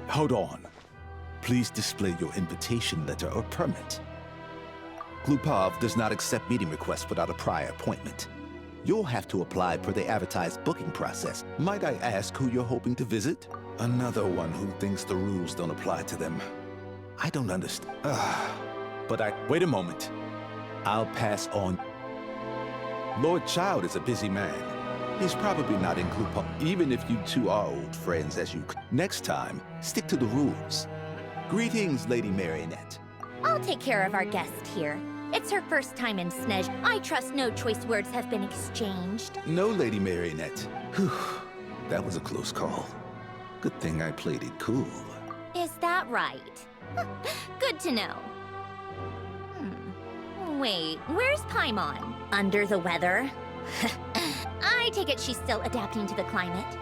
Hold on. Please display your invitation letter or permit. Glupov does not accept meeting requests without a prior appointment. You'll have to apply per the advertised booking process. Might I ask who you're hoping to visit? Another one who thinks the rules don't apply to them. I don't understand. Wait a moment. I'll pass on. Lord Child is a busy man. He's probably not in Glupov, even if you two are old friends as you... Next time, stick to the rules. Greetings, Lady Marionette. I'll take care of our guest here. It's her first time in Snezh. I trust no choice words have been exchanged. No, Lady Marionette. Whew, that was a close call. Good thing I played it cool. Is that right? Good to know. Wait, where's Paimon? Under the weather? I take it she's still adapting to the climate.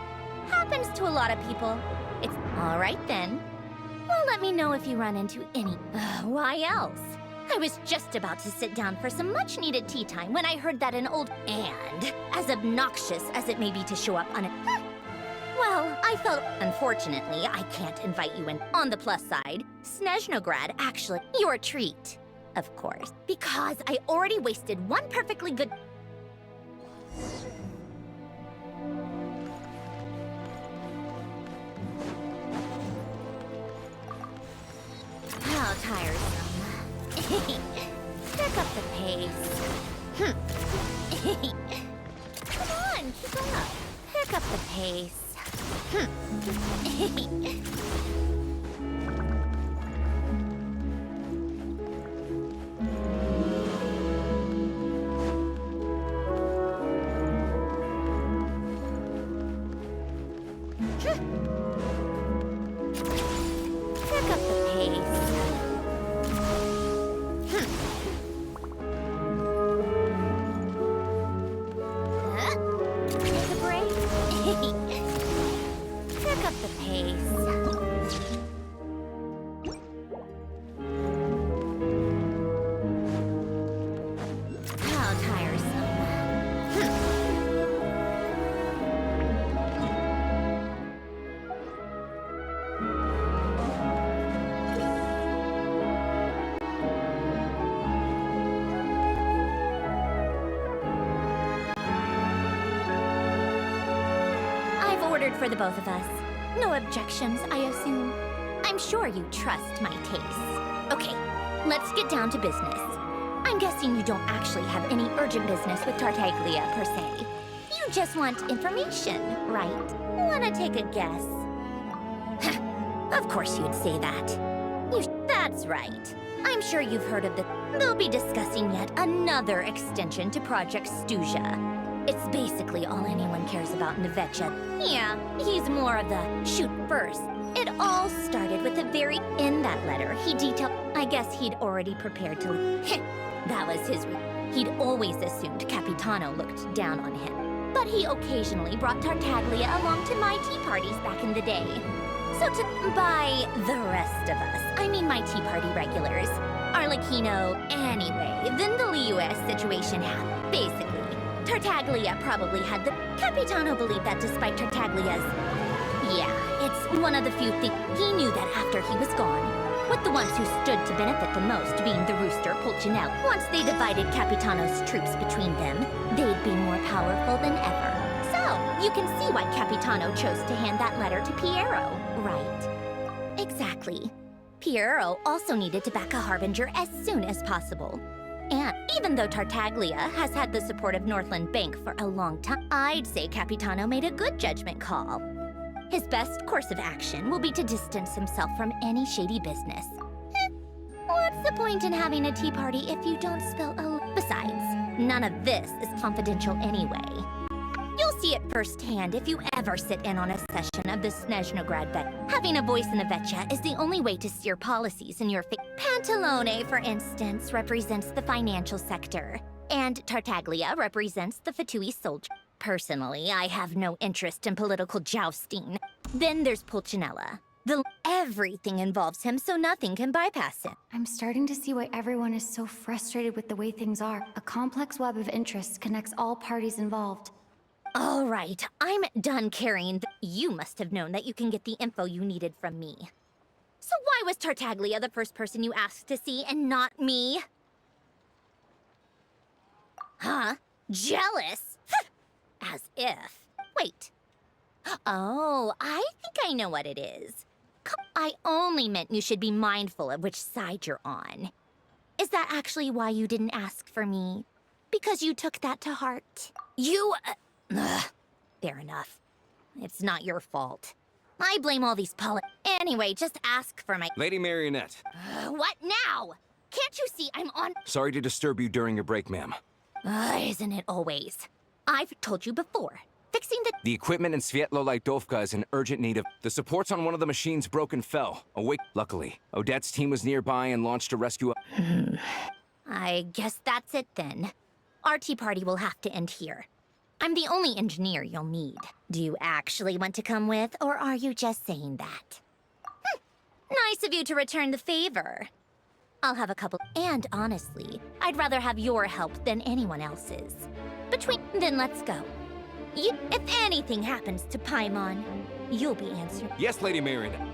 Happens to a lot of people. It's all right then. Well, let me know if you run into any... why else? I was just about to sit down for some much-needed tea time when I heard that an old... And, as obnoxious as it may be to show up on a... Well, I felt... Unfortunately, I can't invite you in. On the plus side, Snezhnograd actually... Your treat, of course. Because I already wasted one perfectly good... How tiresome. Pick up the pace. Come on, keep up. Pick up the pace. Pick up the pace. Take a break. Pick up the pace. How tiresome. I've ordered for the both of us. No objections, I assume. I'm sure you trust my taste. Okay, let's get down to business. I'm guessing you don't actually have any urgent business with Tartaglia, per se. You just want information, right? Wanna take a guess? Of course you'd say that. That's right. I'm sure you've heard of the... They'll be discussing yet another extension to Project Stuzha. It's basically all anyone cares about Nevecha. Yeah, he's more of the shoot first. It all started with the very... In that letter, he detailed... I guess he'd already prepared to... That was his... He'd always assumed Capitano looked down on him. But he occasionally brought Tartaglia along to my tea parties back in the day. So by the rest of us, I mean my tea party regulars. Arlecchino, anyway, then the Liu-S situation happened. Basically, Tartaglia probably had the... Capitano believed that despite Tartaglia's... Yeah, it's one of the few things... He knew that after he was gone, with the ones who stood to benefit the most being the Rooster, Pulcinella. Once they divided Capitano's troops between them, they'd be more powerful than ever. So, you can see why Capitano chose to hand that letter to Piero, right? Exactly. Piero also needed to back a Harbinger as soon as possible. And even though Tartaglia has had the support of Northland Bank for a long time, I'd say Capitano made a good judgment call. His best course of action will be to distance himself from any shady business. What's the point in having a tea party if you don't spill a... Besides, none of this is confidential anyway. You'll see it firsthand if you ever sit in on a session of the Snezhnograd vet. Having a voice in the vetcha is the only way to steer policies in your favor. Pantalone, for instance, represents the financial sector, and Tartaglia represents the Fatui soldier. Personally, I have no interest in political jousting. Then there's Pulcinella. Everything involves him, so nothing can bypass him. I'm starting to see why everyone is so frustrated with the way things are. A complex web of interests connects all parties involved. All right, I'm done carrying You must have known that you can get the info you needed from me. So why was Tartaglia the first person you asked to see and not me? Huh? Jealous? As if. Wait. Oh, I think I know what it is. I only meant you should be mindful of which side you're on. Is that actually why you didn't ask for me? Because you took that to heart? Fair enough. It's not your fault. I blame all these Anyway, just ask for my... Lady Marionette. What now? Can't you see I'm on... Sorry to disturb you during your break, ma'am. Isn't it always? I've told you before. Fixing the equipment in Svietlo-Lightovka is in urgent need of... The supports on one of the machines broke and fell. Awake. Luckily, Odette's team was nearby and launched a rescue... I guess that's it then. Our tea party will have to end here. I'm the only engineer you'll need. Do you actually want to come with, or are you just saying that? Nice of you to return the favor. I'll have a couple... And honestly, I'd rather have your help than anyone else's. Then let's go. If anything happens to Paimon, you'll be answering. Yes, Lady Marionette.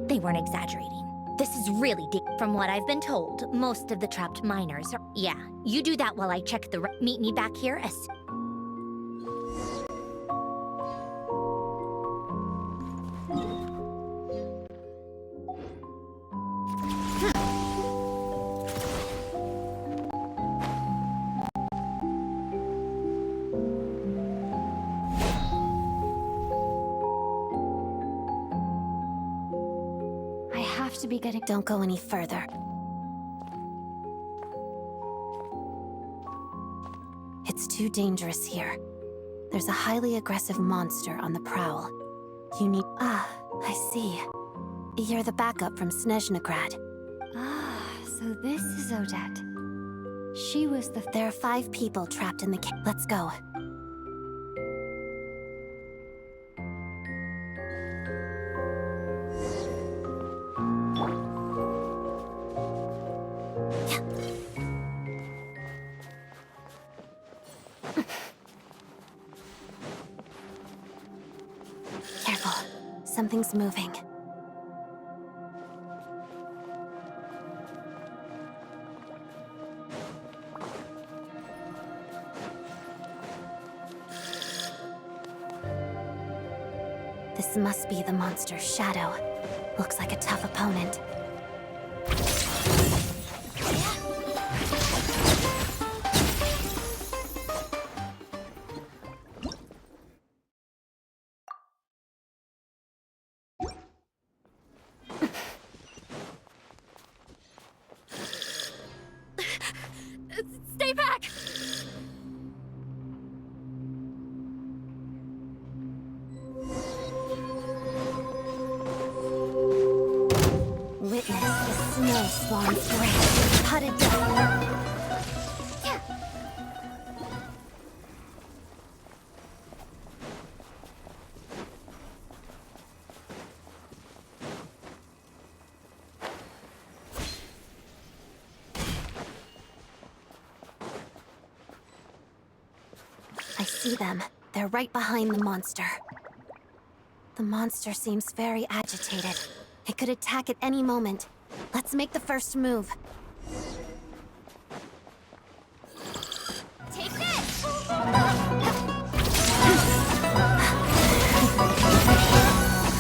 They weren't exaggerating. This is really deep. From what I've been told, most of the trapped miners are... Yeah, you do that while I check the... Meet me back here as... To be getting... Don't go any further. It's too dangerous here. There's a highly aggressive monster on the prowl. You need... Ah, I see. You're the backup from Snezhnograd. Ah, so this is Odette. She was the... There are 5 people trapped in the cave. Let's go. Something's moving. This must be the monster's shadow. Looks like a tough opponent. Swan's grave. Putted down. I see them. They're right behind the monster. The monster seems very agitated. It could attack at any moment. Let's make the first move. Take this!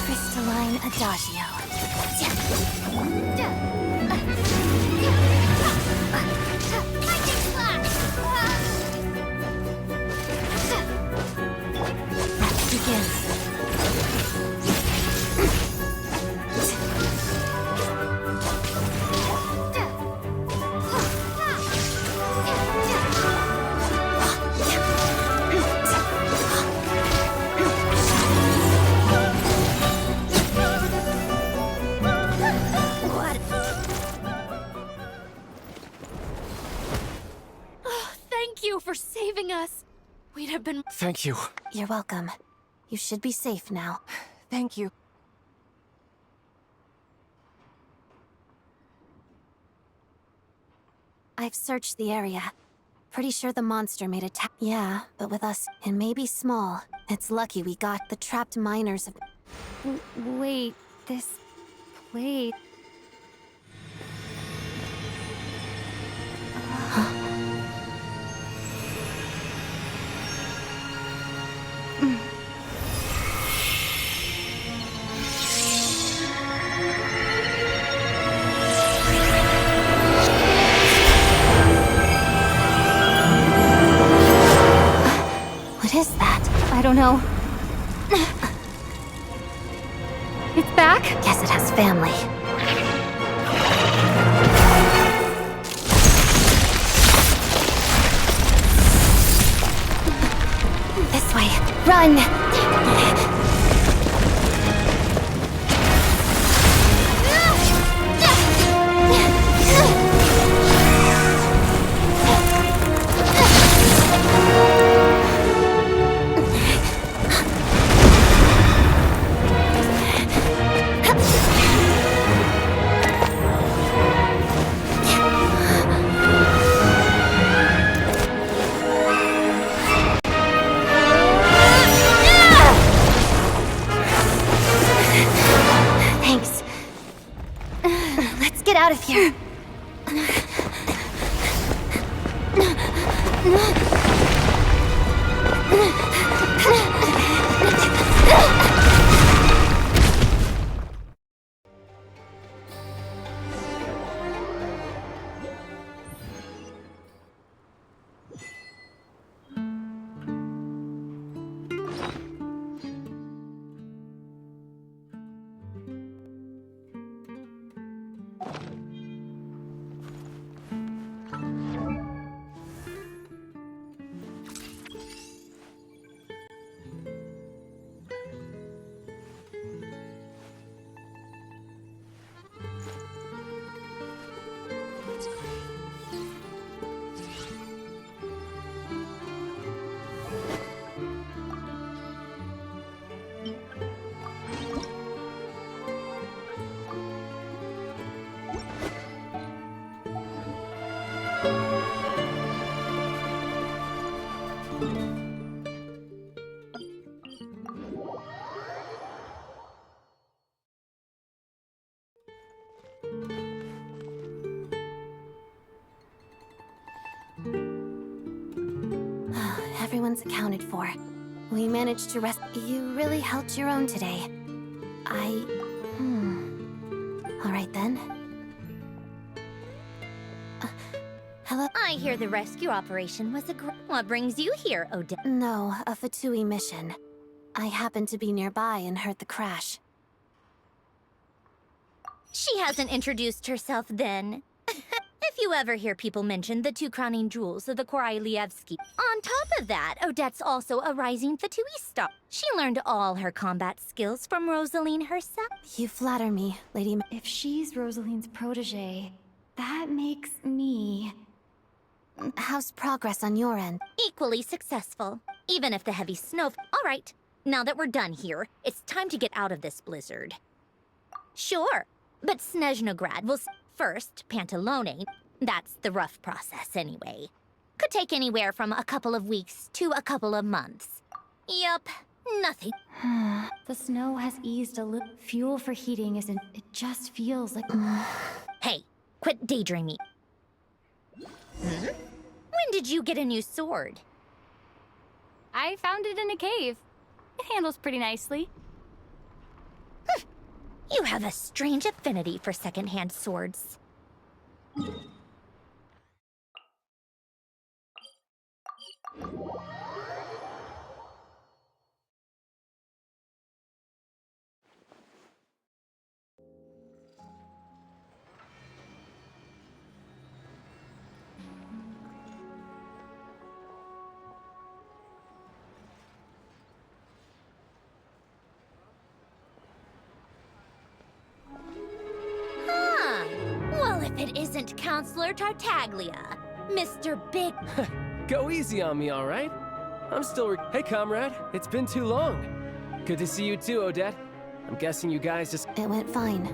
Crystalline Adagio. Let's begin. Thank you for saving us. We'd have been... Thank you. You're welcome. You should be safe now. Thank you. I've searched the area. Pretty sure the monster made a Yeah, but with us, it may be small. It's lucky we got the trapped miners of... Wait, this place... What is that? I don't know. It's back? Guess it has family. This way. Run! Thanks. Let's get out of here. Everyone's accounted for. We managed to rest. You really held your own today. All right then. Hello? I hear the rescue operation was a What brings you here, Odette? No, a Fatui mission. I happened to be nearby and heard the crash. She hasn't introduced herself then. If you ever hear people mention the two crowning jewels of the Korailievsky. On top of that, Odette's also a rising Fatui star. She learned all her combat skills from Rosaline herself. You flatter me, Lady If she's Rosaline's protege, That makes me... How's progress on your end? Equally successful, even if the heavy snow... All right, now that we're done here, it's time to get out of this blizzard. Sure, but Snezhnograd will first, Pantalone. That's the rough process anyway. Could take anywhere from a couple of weeks to a couple of months. Yup, nothing. The snow has eased a little. Fuel for heating isn't... It just feels like... Hey, quit daydreaming. When did you get a new sword? I found it in a cave. It handles pretty nicely. You have a strange affinity for second-hand swords. Well, if it isn't Counselor Tartaglia, Mr. Big... Go easy on me, all right? I'm still Hey, comrade. It's been too long. Good to see you too, Odette. I'm guessing you guys just... It went fine.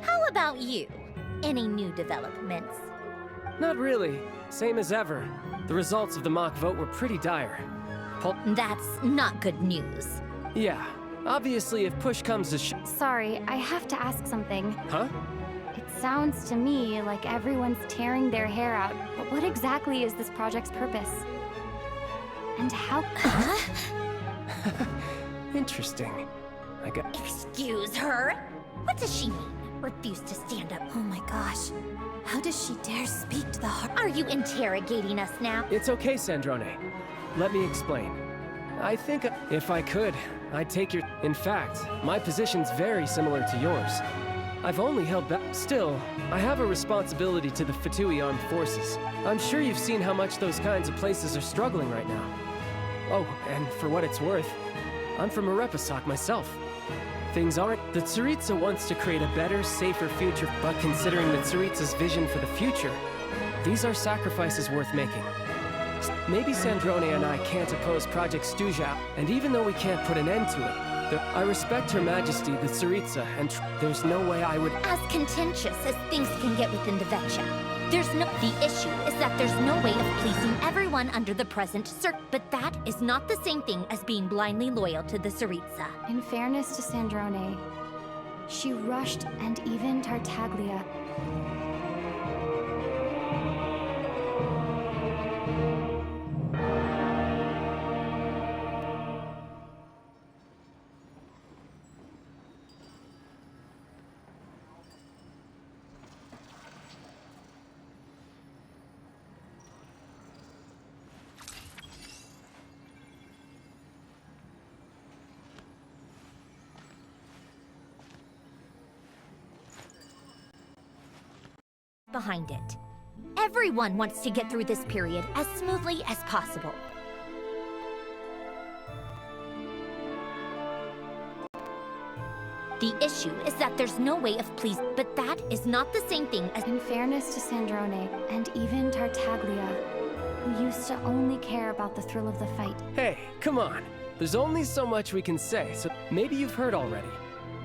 How about you? Any new developments? Not really. Same as ever. The results of the mock vote were pretty dire. That's not good news. Yeah. Obviously, if push comes to Sorry, I have to ask something. Huh? It sounds to me like everyone's tearing their hair out, but what exactly is this project's purpose? And how... Interesting. I got... Excuse her? What does she mean? Refuse to stand up. Oh my gosh. How does she dare speak to the Are you interrogating us now? It's okay, Sandrone. Let me explain. I think if I could, I'd take your... In fact, my position's very similar to yours. I've only held back. Still, I have a responsibility to the Fatui Armed Forces. I'm sure you've seen how much those kinds of places are struggling right now. Oh, and for what it's worth, I'm from Arepasak myself. Things aren't... The Tsaritsa wants to create a better, safer future, but considering the Tsaritsa's vision for the future, these are sacrifices worth making. Maybe Sandrone and I can't oppose Project Stuja, and even though we can't put an end to it, I respect Her Majesty, the Tsaritsa, and there's no way I would... As contentious as things can get within the Vecha, the issue is that there's no way of pleasing everyone under the present but that is not the same thing as being blindly loyal to the Tsaritsa. In fairness to Sandrone, she rushed and even Tartaglia. Behind it. Everyone wants to get through this period as smoothly as possible. The issue is that there's no way of pleasing, but that is not the same thing as... In fairness to Sandrone, and even Tartaglia, who used to only care about the thrill of the fight. Hey, come on. There's only so much we can say, so maybe you've heard already.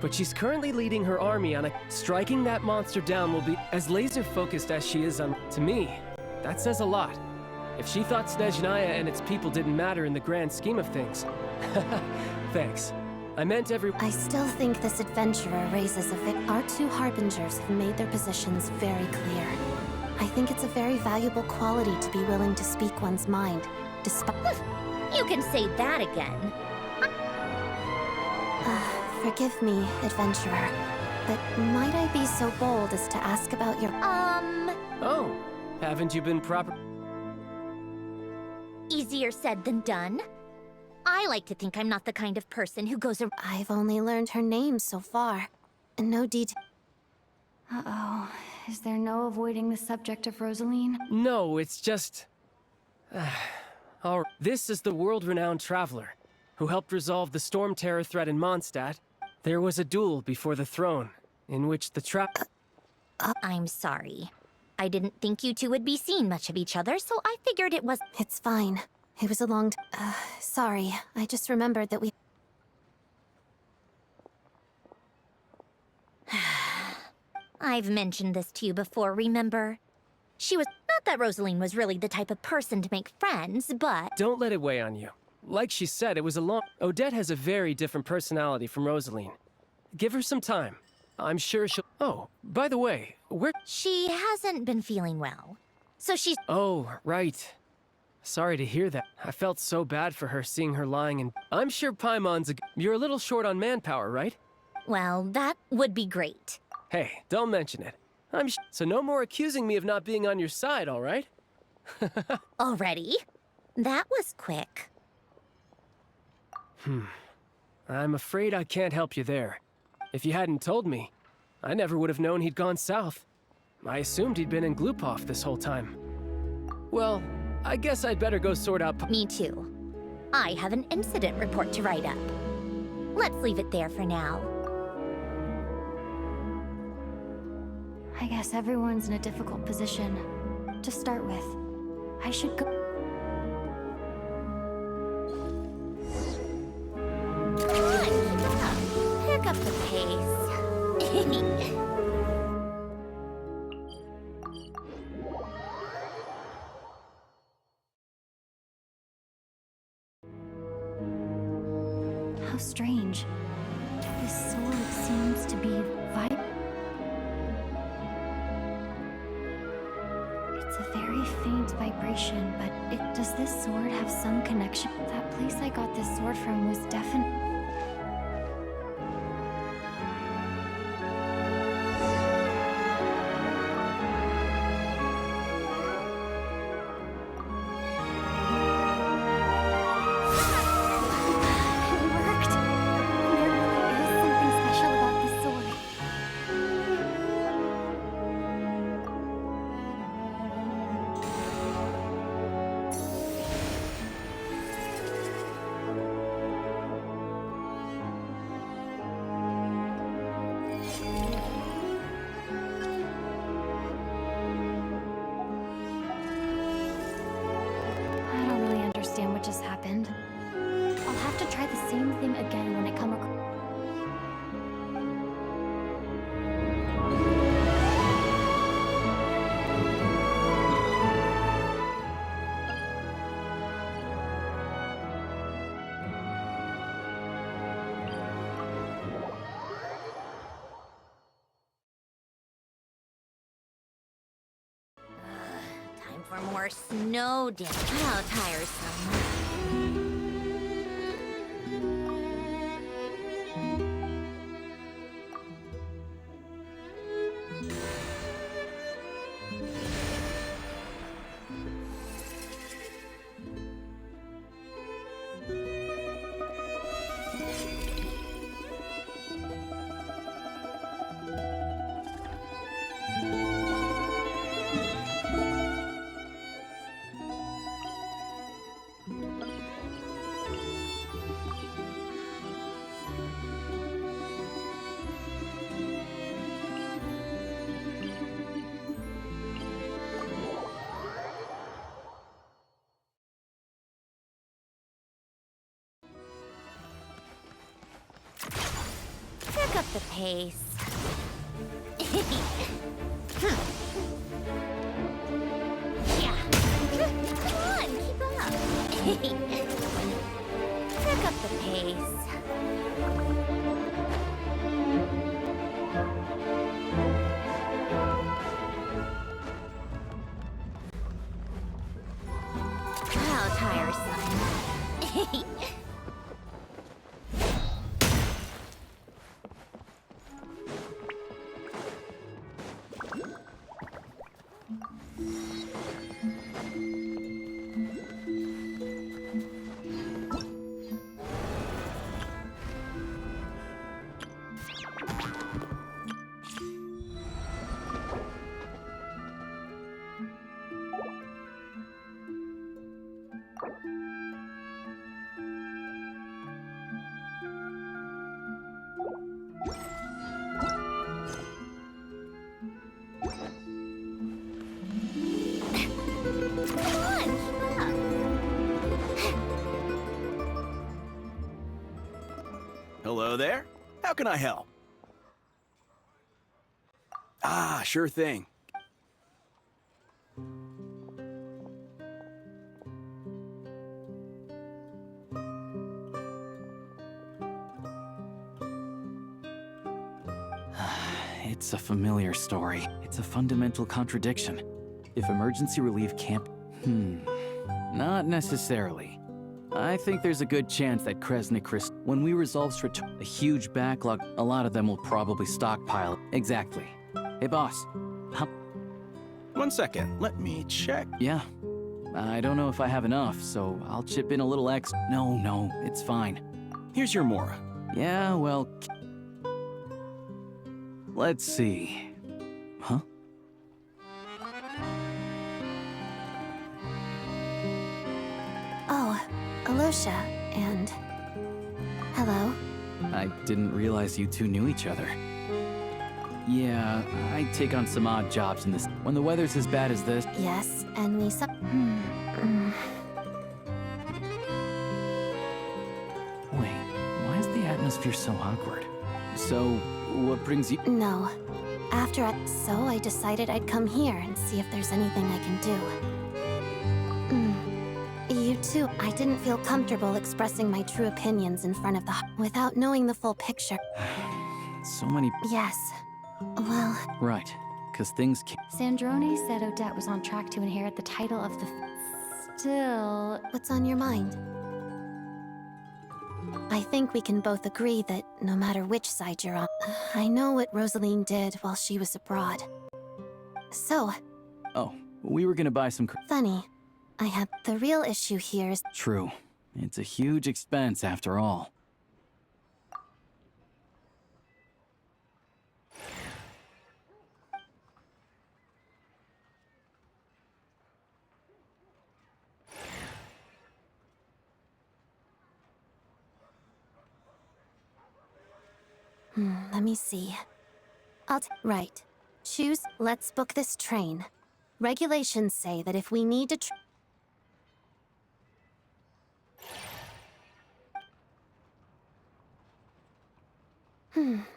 But she's currently leading her army on a... Striking that monster down will be as laser-focused as she is on... To me, that says a lot. If she thought Snezhnaya and its people didn't matter in the grand scheme of things... Thanks. I meant I still think this adventurer raises Our two harbingers have made their positions very clear. I think it's a very valuable quality to be willing to speak one's mind, despite... You can say that again. Forgive me, adventurer, but might I be so bold as to ask about your... Oh, haven't you been proper... Easier said than done. I like to think I'm not the kind of person who goes around... I've only learned her name so far, and no detail... Uh-oh. Is there no avoiding the subject of Rosaline? No, it's just... This is the world-renowned traveler, who helped resolve the storm terror threat in Mondstadt. There was a duel before the throne, in which the trap. I'm sorry. I didn't think you two would be seeing much of each other, so I figured it was. It's fine. It was a long sorry. I just remembered that we... I've mentioned this to you before, remember? She was. Not that Rosaline was really the type of person to make friends, but. Don't let it weigh on you. Like she said, it was a long. Odette has a very different personality from Rosaline. Give her some time. I'm sure she'll. Oh, by the way, where. She hasn't been feeling well. So she's. Oh, right. Sorry to hear that. I felt so bad for her seeing her lying in. I'm sure Paimon's You're a little short on manpower, right? Well, that would be great. Hey, don't mention it. So no more accusing me of not being on your side, all right? Already? That was quick. I'm afraid I can't help you there. If you hadn't told me, I never would have known he'd gone south. I assumed he'd been in Glupov this whole time. Well, I guess I'd better go sort out. Me too. I have an incident report to write up. Let's leave it there for now. I guess everyone's in a difficult position. To start with, I should go. Come on, pick up the pace. How strange. This sword seems to be It's a very faint vibration, but does this sword have some connection? That place I got this sword from was definitely... what just happened. I'll have to try the same thing again when I come across. Time for more snow dance. How tiresome. Pick up the pace. Yeah. Come on, keep up. Pick up the pace. How tiresome. Come on, keep up. Hello there. How can I help? Ah, sure thing. It's a familiar story. It's a fundamental contradiction. If emergency relief can't... Not necessarily. I think there's a good chance that Kresnik, when we resolve a huge backlog, a lot of them will probably stockpile. Exactly. Hey, boss. How... 1 second, let me check. Yeah. I don't know if I have enough, so I'll chip in a little extra. No, it's fine. Here's your Mora. Yeah, well... Let's see. Huh? Oh, Alosha, and... Hello? I didn't realize you two knew each other. Yeah, I take on some odd jobs in this. When the weather's as bad as this... Yes, and we Wait, why is the atmosphere so awkward? So, what brings you... No. So I decided I'd come here and see if there's anything I can do. You too. I didn't feel comfortable expressing my true opinions in front of without knowing the full picture. So many... Yes. Well... Right, because things can't... Sandrone said Odette was on track to inherit the title of the... Still... What's on your mind? I think we can both agree that no matter which side you're on, I know what Rosaline did while she was abroad. So... Oh, we were gonna buy some... Funny. The real issue here is... True. It's a huge expense after all. Let me see. Right. Choose, let's book this train. Regulations say that if we need to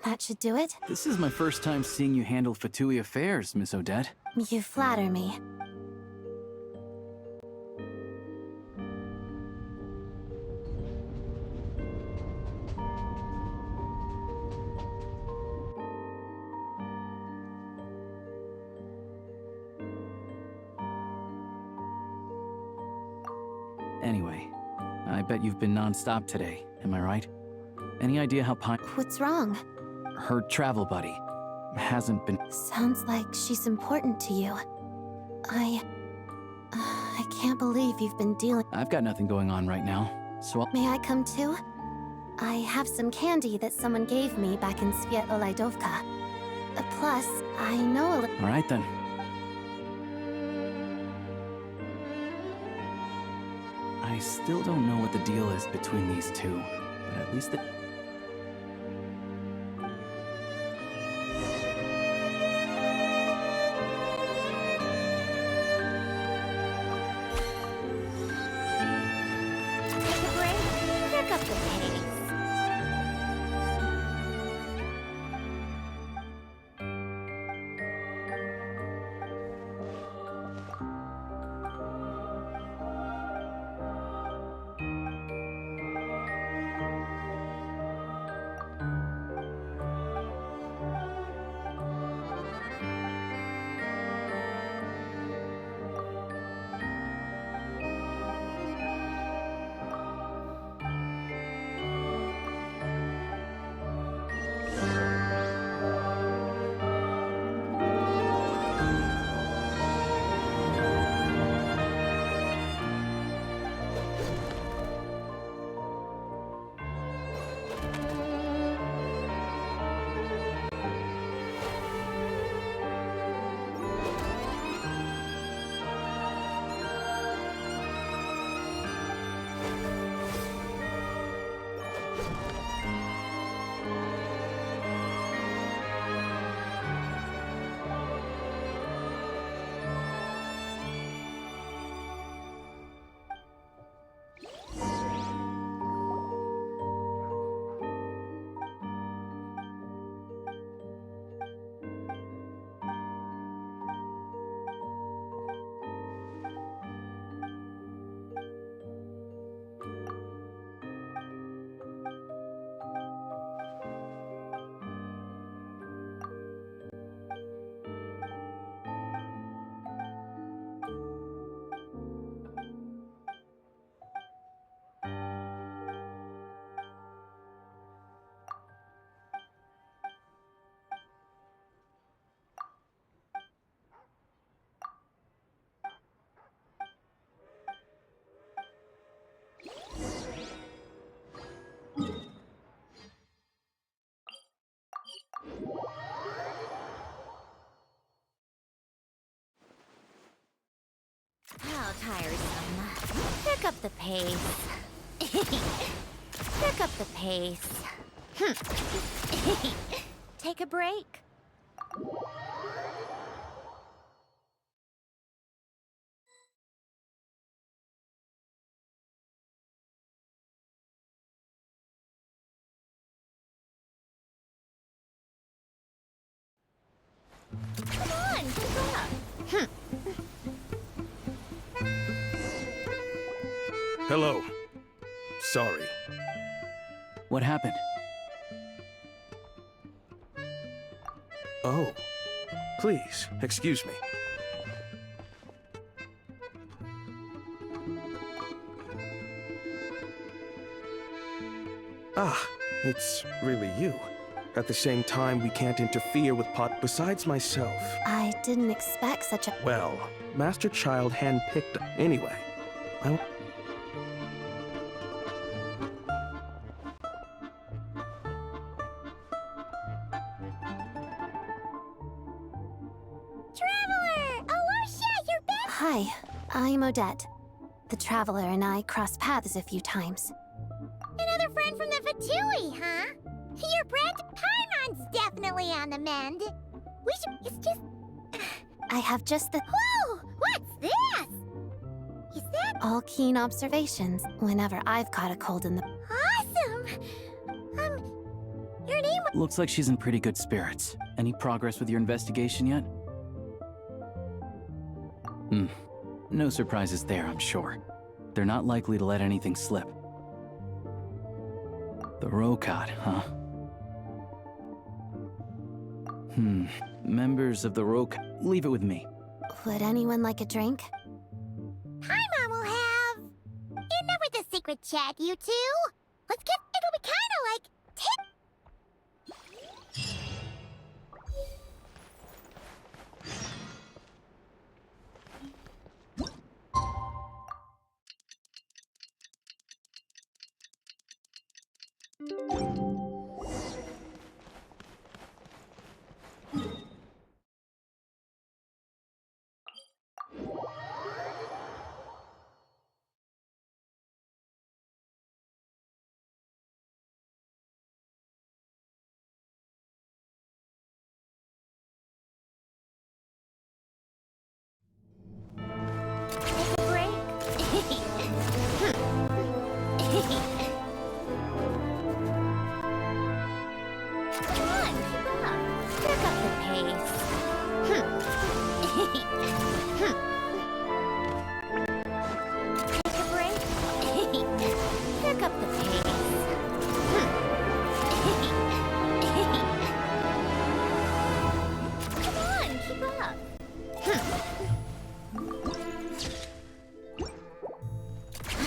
that should do it. This is my first time seeing you handle Fatui affairs, Miss Odette. You flatter me. Anyway, I bet you've been non-stop today, am I right? Any idea how What's wrong? her travel buddy hasn't been... Sounds like she's important to you. I can't believe you've been dealing... I've got nothing going on right now, so May I come too? I have some candy that someone gave me back in Svietlolaidovka. Plus, I know a little... All right then. I still don't know what the deal is between these two, but at least the... Take a break, pick up the pace. How tiresome. Pick up the pace. Pick up the pace. Take a break. Come on, keep up. Hello. Sorry. What happened? Oh. Please, excuse me. Ah, it's really you. At the same time, we can't interfere with Pot besides myself. I didn't expect such a... Well, Master Child handpicked... Anyway, I... Traveler! Alosha, you're back! Hi, I'm Odette. The Traveler and I crossed paths a few times. Another friend from the Fatui, huh? Your friend Paimon's definitely on the mend. We should... It's just... I have just the... Whoa! What's this? Is that... all keen observations whenever I've caught a cold in the... Awesome! Your name... Looks like she's in pretty good spirits. Any progress with your investigation yet? No surprises there, I'm sure. They're not likely to let anything slip. The Rokad, huh? Members of the Rokad. Leave it with me. Would anyone like a drink? Paimon will have... Enough with the secret chat, you two! Let's get... It'll be kinda like...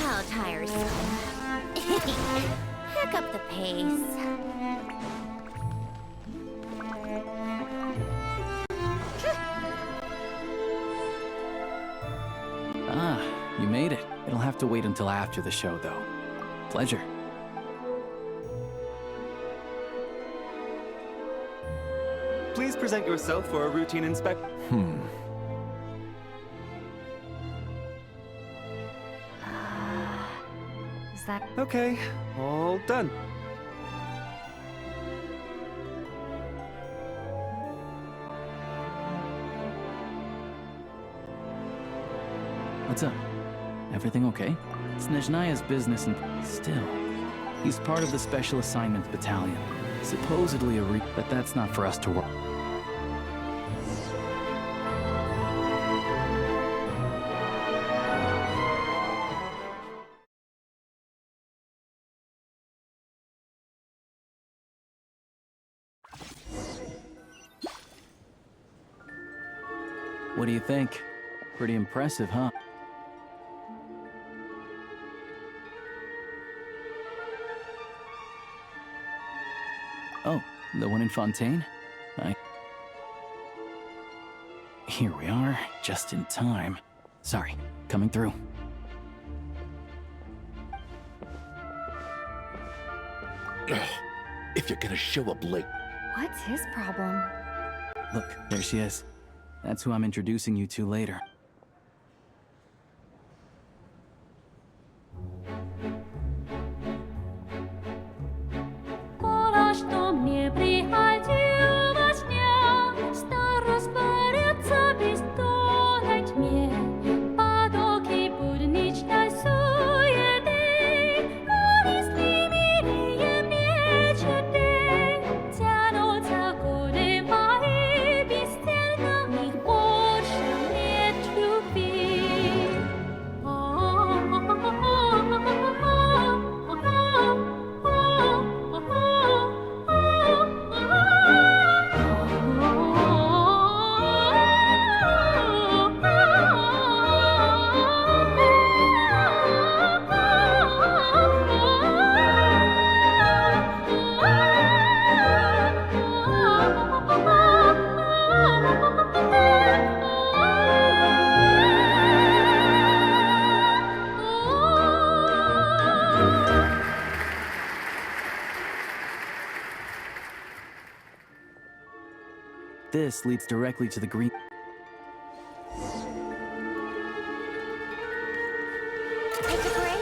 How tiresome. Pick up the pace. You made it. It'll have to wait until after the show, though. Pleasure. Please present yourself for a routine inspection. Is that... Okay, all done. What's up? Everything okay? Snezhnaya's business and... Still, he's part of the Special Assignments Battalion. Supposedly but that's not for us to work. What do you think? Pretty impressive, huh? Oh, the one in Fontaine? Here we are, just in time. Sorry, coming through. If you're gonna show up late... What's his problem? Look, there she is. That's who I'm introducing you to later. this leads directly to the green. Take a break.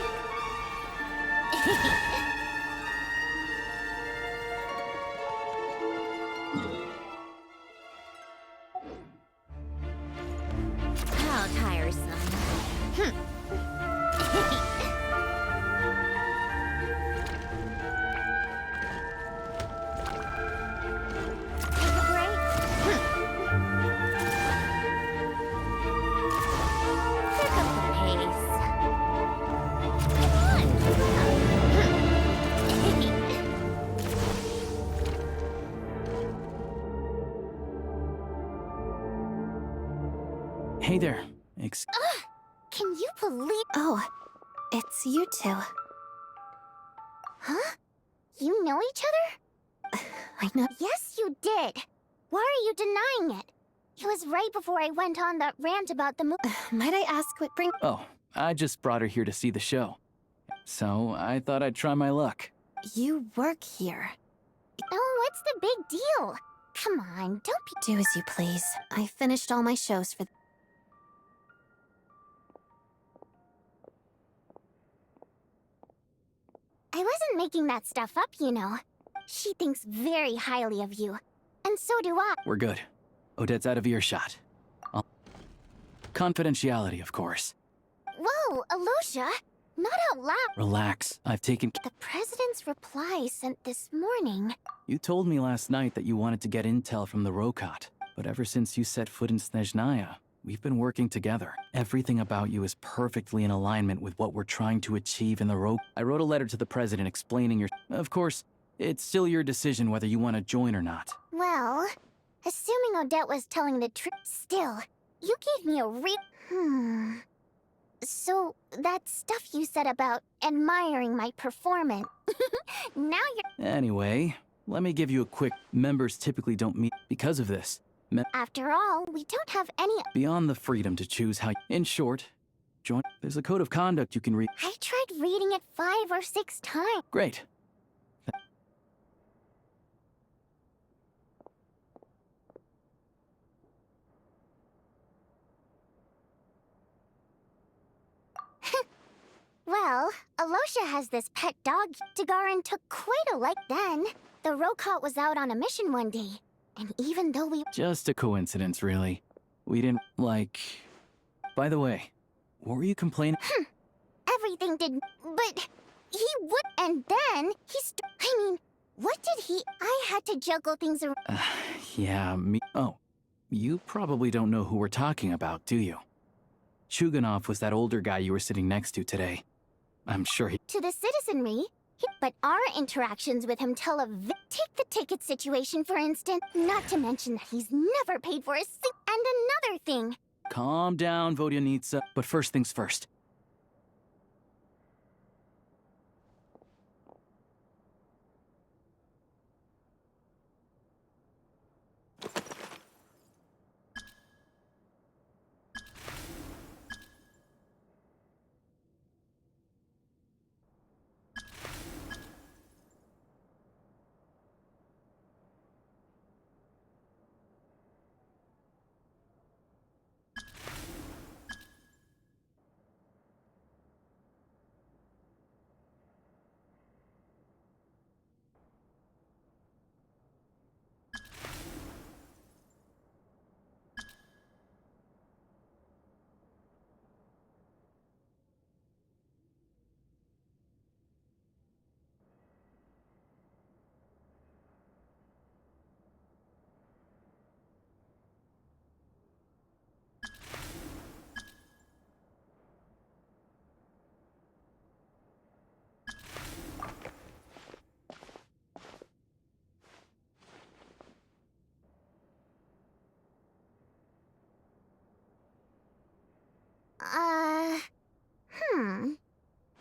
How tiresome. Take a break. Pick up the pace. Hey there. Can you believe? Oh, it's you two. Huh? You know each other? I know. Yes, you did. Why are you denying it? It was right before I went on that rant about the movie. Might I ask what brings... Oh, I just brought her here to see the show. So I thought I'd try my luck. You work here. Oh, what's the big deal? Come on, don't be... Do as you please. I finished all my shows for... I wasn't making that stuff up, you know. She thinks very highly of you. And so do I. We're good. Odette's out of earshot. Confidentiality, of course. Whoa, Alosha! Not out loud. Relax. I've taken... The president's reply sent this morning. You told me last night that you wanted to get intel from the Rokot. But ever since you set foot in Snezhnaya, we've been working together. Everything about you is perfectly in alignment with what we're trying to achieve in the Rokot. I wrote a letter to the president explaining your... Of course, it's still your decision whether you want to join or not. Well, assuming Odette was telling the truth, still, you gave me a So, that stuff you said about admiring my performance. Now you're... Anyway, let me give you a quick... Members typically don't meet because of this. After all, we don't have any... Beyond the freedom to choose how... In short, join... There's a code of conduct you can read. I tried reading it 5 or 6 times. Great. Well, Alosha has this pet dog. Dagaran took quite a like then. The Rokot was out on a mission one day. And even though we... Just a coincidence, really. We didn't, like... By the way, what were you complaining? Everything did... But... He would... And then, I mean, what did he... I had to juggle things around... Yeah, me... Oh, you probably don't know who we're talking about, do you? Chuganov was that older guy you were sitting next to today. I'm sure he... To the citizenry, but our interactions with him tell a... Take the ticket situation, for instance. Not to mention that he's never paid for a seat. And another thing... Calm down, Vodyanitsa. But first things first.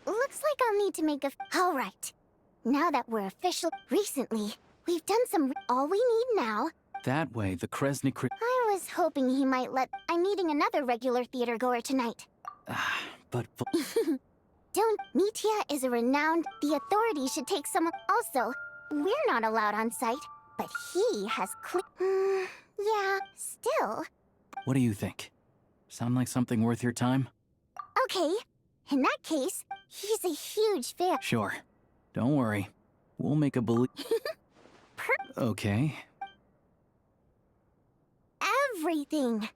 Looks like I'll need to make a... All right. Now that we're official... Recently, we've done some... All we need now... That way, the Kresnik... I was hoping he might let... I'm meeting another regular theater goer tonight. But... Don't... Mitya is a renowned... The authorities should take someone... Also, we're not allowed on site, but he has Yeah, still. What do you think? Sound like something worth your time? Okay. In that case, he's a huge fan. Sure. Don't worry. We'll make a Okay. Everything.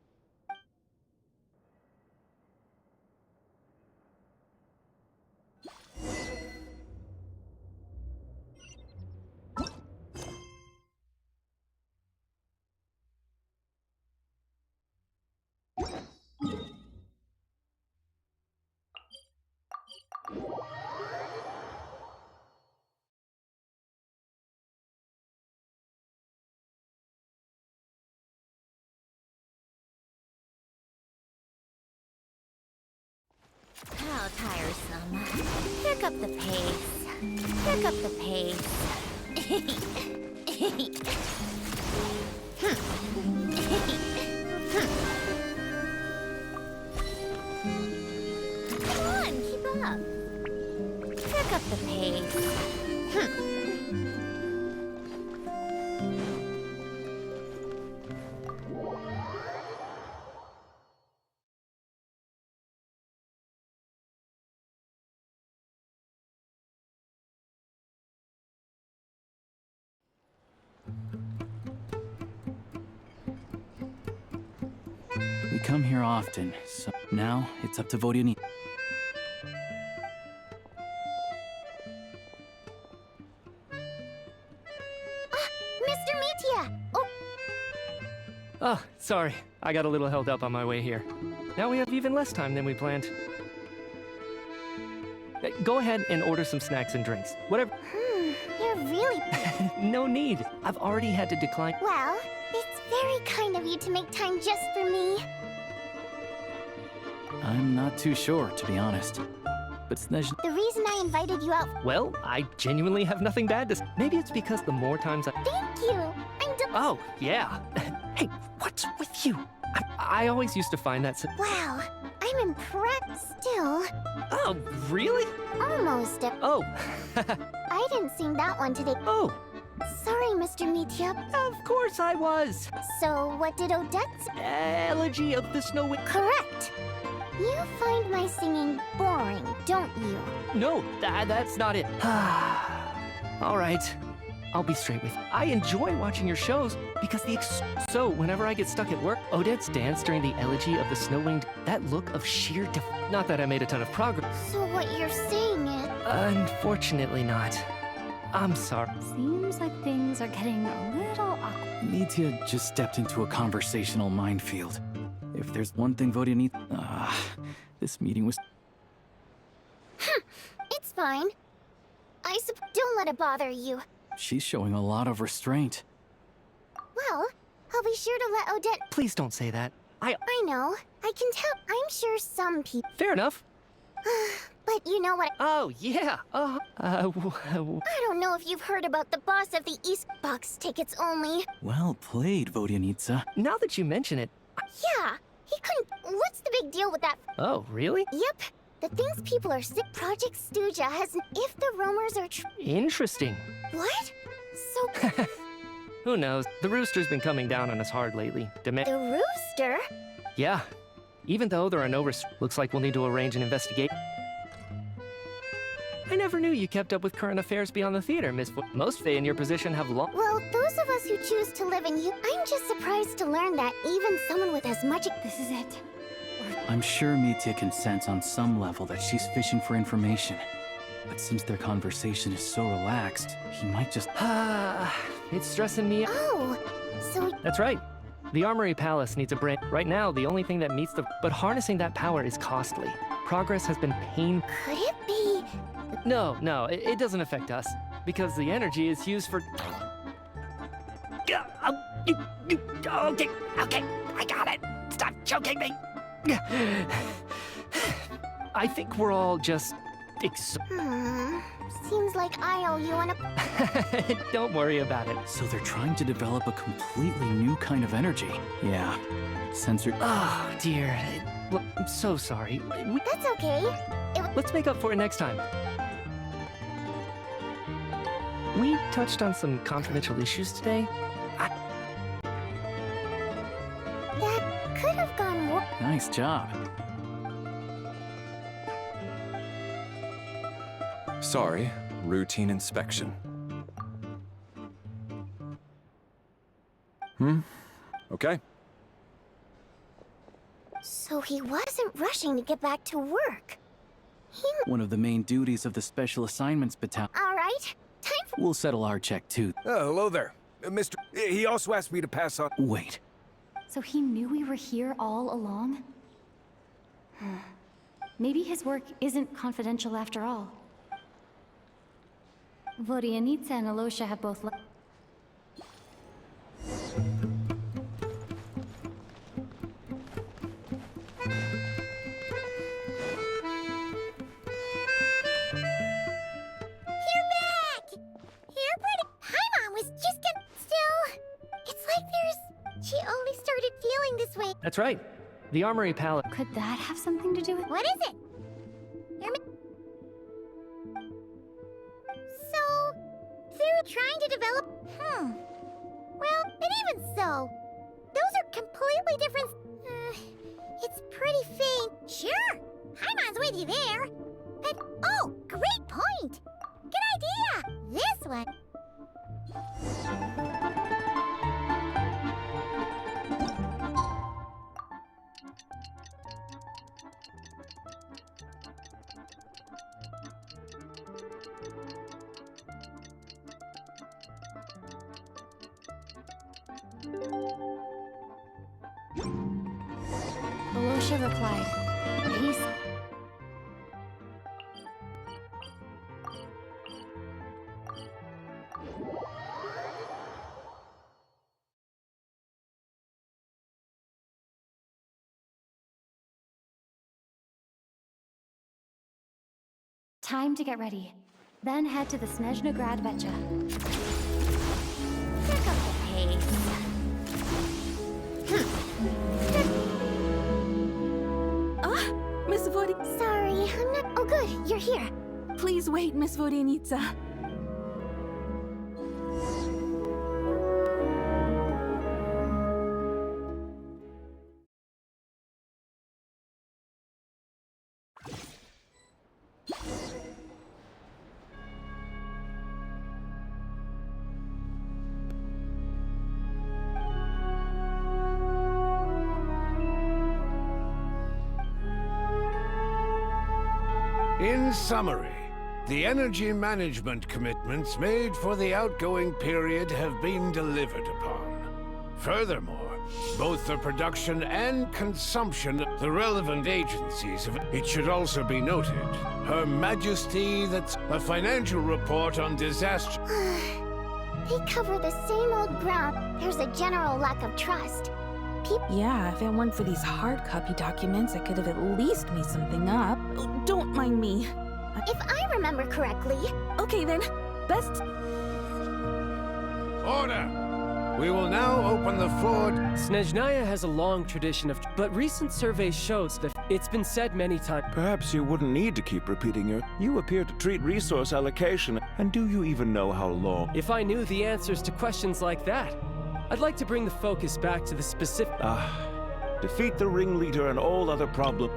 How tiresome. Pick up the pace. Pick up the pace. Come on, keep up. Pick up the pace. We come here often, so now it's up to Vodiani. Mr. Mitya! Oh, Oh, sorry. I got a little held up on my way here. Now we have even less time than we planned. Go ahead and order some snacks and drinks. Whatever. you're really... No need. I've already had to decline. Well, it's very kind of you to make time just for me. I'm not too sure, to be honest. But Snezhnaya... The reason I invited you out... Well, I genuinely have nothing bad to say. Maybe it's because the more times I... Thank you! Oh, yeah. Hey, what's with you? I always used to find that... Wow, I'm impressed still. Oh, really? Almost. Oh. I didn't sing that one today. Oh. Sorry, Mr. Mitya. Of course I was. So, what did Odette say? Elegy of the Snow Wind. Correct. You find my singing boring, don't you? No, that's not it. All right. I'll be straight with you. I enjoy watching your shows because So, whenever I get stuck at work, Odette's dance during the Elegy of the Snow-Winged, that look of sheer Not that I made a ton of progress. So what you're saying is... Unfortunately not. I'm sorry. Seems like things are getting a little awkward. Mitya just stepped into a conversational minefield. If there's one thing Vodia needs... this meeting was... It's fine. Don't let it bother you. She's showing a lot of restraint. Well, I'll be sure to let Odette... Please don't say that. I know. I can tell. I'm sure some people... Fair enough. But you know what... Oh, yeah. I don't know if you've heard about the boss of the East Box tickets only. Well played, Vodianitsa. Now that you mention it... Yeah, he couldn't... What's the big deal with that? Oh, really? Yep. The things people are sick. Project Stuja has... If the rumors are true... Interesting. What? So... Who knows? The rooster's been coming down on us hard lately. The rooster? Yeah. Even though there are no looks like we'll need to arrange an investigation. I never knew you kept up with current affairs beyond the theater, Miss Most Fae in your position have long... Well, those of us who choose to live in you... I'm just surprised to learn that even someone with as much... This is it. I'm sure Mitya can sense on some level that she's fishing for information. But since their conversation is so relaxed, he might just... It's stressing me out. Oh, so... That's right. The Armory Palace needs a brand. Right now, the only thing that meets the... But harnessing that power is costly. Progress has been painful. Could it be... No, it doesn't affect us. Because the energy is used for... Okay, I got it. Stop choking me. I think we're all just... Seems like I owe you an... Don't worry about it. So they're trying to develop a completely new kind of energy. Yeah. Censored... Oh, dear. Look, I'm so sorry. That's okay. Let's make up for it next time. We touched on some confidential issues today. Nice job. Sorry, routine inspection. Okay. So he wasn't rushing to get back to work. One of the main duties of the Special Assignments Battalion. All right, time for... We'll settle our check too. Oh, hello there. Mr. He also asked me to pass on... Wait. So he knew we were here all along? Maybe his work isn't confidential after all. Vodianitsa and Alosha have both left. She only started feeling this way. That's right. The Armory Palace. Could that have something to do with... What is it? So, they're trying to develop... Well, and even so, those are completely different... it's pretty faint. Sure, Paimon's with you there. But, oh, great point. Good idea. This one. Alosha replied, he's... Time to get ready. Then head to the Snezhnograd Vecha. Pick up the pace. Miss Vodi... Sorry, I'm not... Oh, good, you're here. Please wait, Miss Vodianitsa. In summary, the energy management commitments made for the outgoing period have been delivered upon. Furthermore, both the production and consumption of the relevant agencies have... It should also be noted, Her Majesty, that's a financial report on disaster... They cover the same old ground. There's a general lack of trust. Yeah, if it weren't for these hard copy documents, I could have at least made something up. Oh, don't mind me. If I remember correctly... Okay then, best... Order! We will now open the floor... Snezhnaya has a long tradition of... But recent surveys shows that it's been said many times... Perhaps you wouldn't need to keep repeating it. You appear to treat resource allocation, and do you even know how long? If I knew the answers to questions like that, I'd like to bring the focus back to the specific... Defeat the ringleader and all other problems.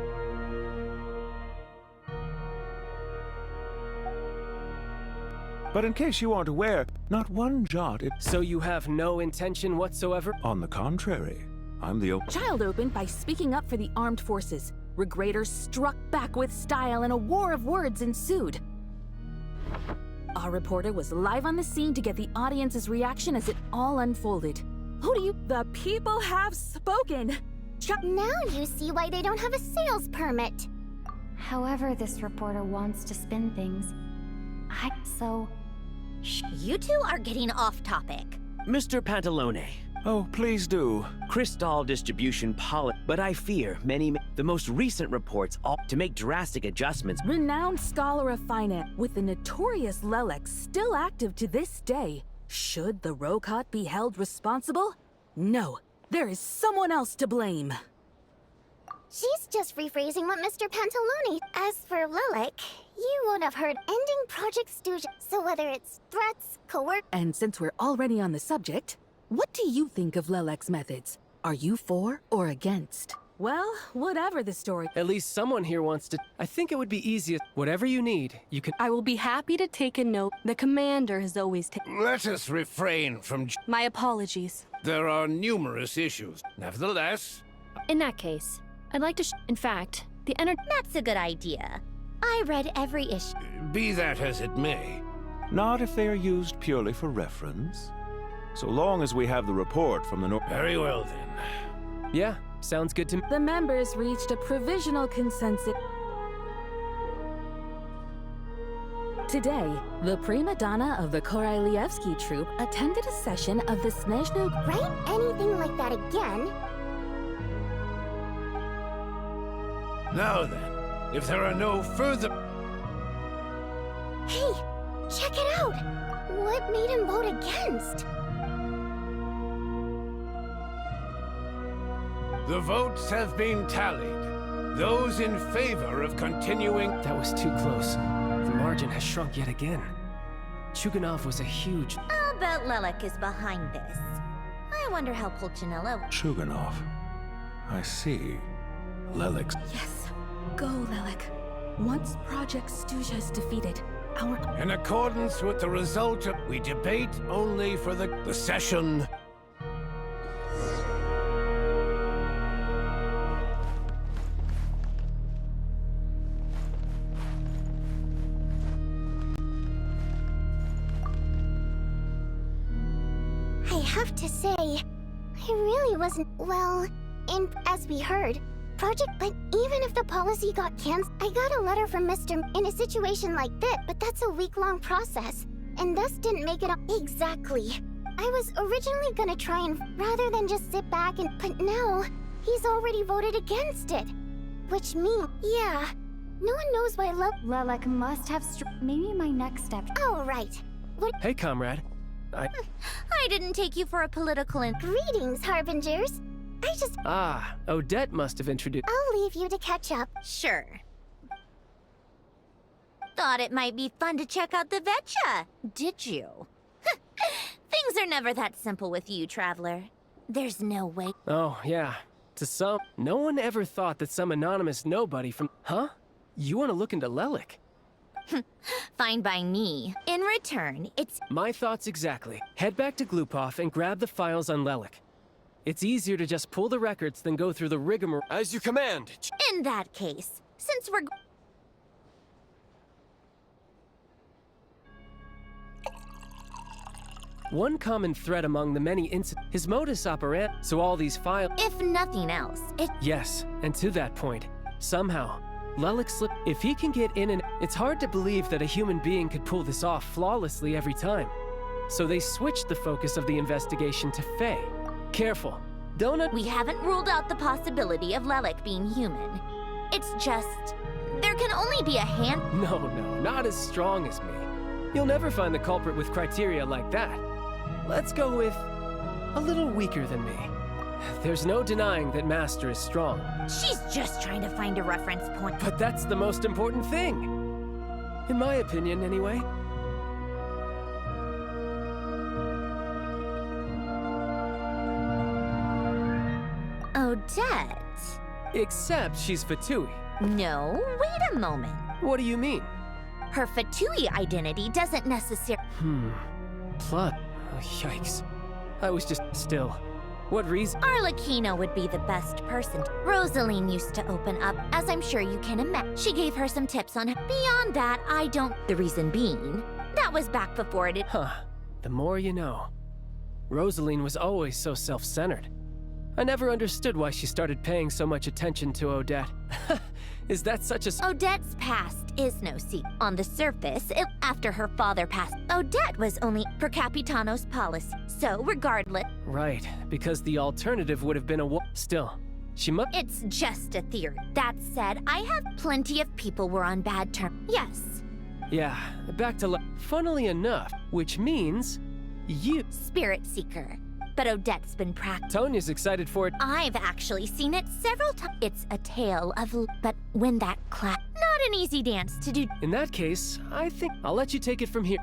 But in case you aren't aware, not one jot... So you have no intention whatsoever? On the contrary, I'm the... Child opened by speaking up for the armed forces. Regraders struck back with style and a war of words ensued. Our reporter was live on the scene to get the audience's reaction as it all unfolded. Who do you... The people have spoken! Now you see why they don't have a sales permit. However this reporter wants to spin things, You two are getting off topic. Mr. Pantalone. Oh, please do. Crystal distribution but I fear the most recent reports ought to make drastic adjustments. Renowned scholar of finance, with the notorious Lelex still active to this day. Should the Rokot be held responsible? No, there is someone else to blame. She's just rephrasing what Mr. Pantalone... As for Lilac, you would have heard ending Project Stooge, so whether it's threats, coercion... And since we're already on the subject, what do you think of Lelec's methods? Are you for or against? Well, whatever the story. At least someone here wants to. I think it would be easiest. Whatever you need, you can. I will be happy to take a note. The commander has always taken. Let us refrain from. My apologies. There are numerous issues. Nevertheless. In that case, I'd like to. In fact, the energy. That's a good idea. I read every issue. Be that as it may. Not if they are used purely for reference. So long as we have the report from the North. Very well then. Yeah, sounds good to me. The members reached a provisional consensus. Today, the prima donna of the Korailievsky troupe attended a session of the Snezhnograd. Write anything like that again? Now then, if there are no further... Hey, check it out! What made him vote against? The votes have been tallied. Those in favor of continuing... That was too close. The margin has shrunk yet again. Chuganov was a huge... I'll bet Lelik is behind this. I wonder how Pulcinella... Chuganov. I see. Lelik's... Yes. Go, Lelik. Once Project Stuja is defeated, our... In accordance with the result of... We debate only for the session... I have to say, I really wasn't, well, as we heard, but even if the policy got cancelled, I got a letter from Mr. in a situation like this, but that's a week-long process, and thus didn't make it up. Exactly. I was originally gonna try and, rather than just sit back and, but now, he's already voted against it. Which means, yeah, no one knows why Lelik must have maybe my next step. Oh, right. What? Hey, comrade. I didn't take you for a political Greetings, Harbingers. I just... Ah, Odette must have introduced... I'll leave you to catch up. Sure. Thought it might be fun to check out the Vetcha, did you? Things are never that simple with you, Traveler. There's no way... Oh, yeah. To some, no one ever thought that some anonymous nobody from... Huh? You want to look into Lelik? Fine by me. In return, it's... My thoughts exactly. Head back to Glupov and grab the files on Lelik. It's easier to just pull the records than go through the rigmarole. As you command. In that case, since we're... One common thread among the many incidents, his modus operandi, so all these files... If nothing else, it... Yes, and to that point, somehow, Lelik slipped... If he can get in and... It's hard to believe that a human being could pull this off flawlessly every time. So they switched the focus of the investigation to Faye. Careful. Don't... We haven't ruled out the possibility of Lelik being human. It's just... There can only be a hand... No, not as strong as me. You'll never find the culprit with criteria like that. Let's go with... a little weaker than me. There's no denying that Master is strong. She's just trying to find a reference point. But that's the most important thing. In my opinion, anyway. Odette? Except she's Fatui. No, wait a moment. What do you mean? Her Fatui identity doesn't necessarily... Plot. Oh, yikes. I was just still. What reason? Arlecchino would be the best person. Rosaline used to open up, as I'm sure you can imagine. She gave her some tips on... Beyond that, I don't... The reason being, that was back before it... Huh. The more you know. Rosaline was always so self-centered. I never understood why she started paying so much attention to Odette. Is that such a... Odette's past is no secret. On the surface, after her father passed, Odette was only per Capitano's policy. So, regardless... Right, because the alternative would have been a Still, she must... It's just a theory. That said, I have plenty of people we're on bad terms. Yes. Yeah, back to... Funnily enough, which means... You... Spirit Seeker. But Odette's been Tonya's excited for it. I've actually seen it several times. It's a tale of... But when that not an easy dance to do. In that case, I think I'll let you take it from here.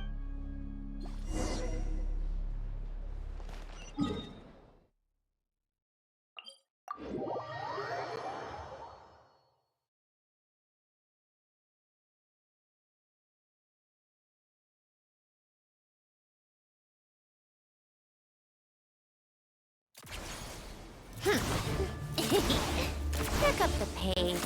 Pick up the pace.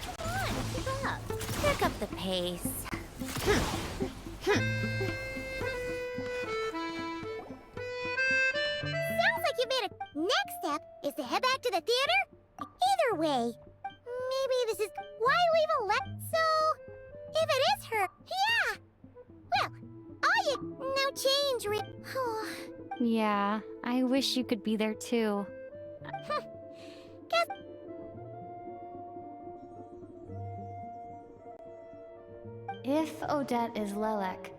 Come on, keep up. Pick up the pace. Sounds like you made it. Next step is to head back to the theater? Either way, maybe this is why we've left. So, if it is her, yeah. Well, all you no change. Yeah, I wish you could be there too. Guess. If Odette is Lelek,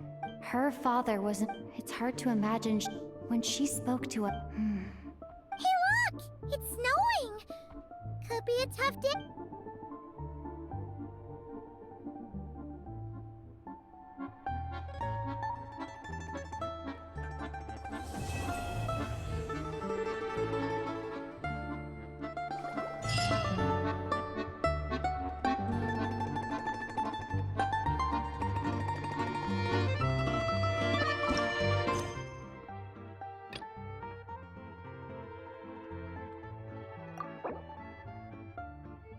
her father wasn't. It's hard to imagine when she spoke to a. Hey, look! It's snowing! Could be a tough day.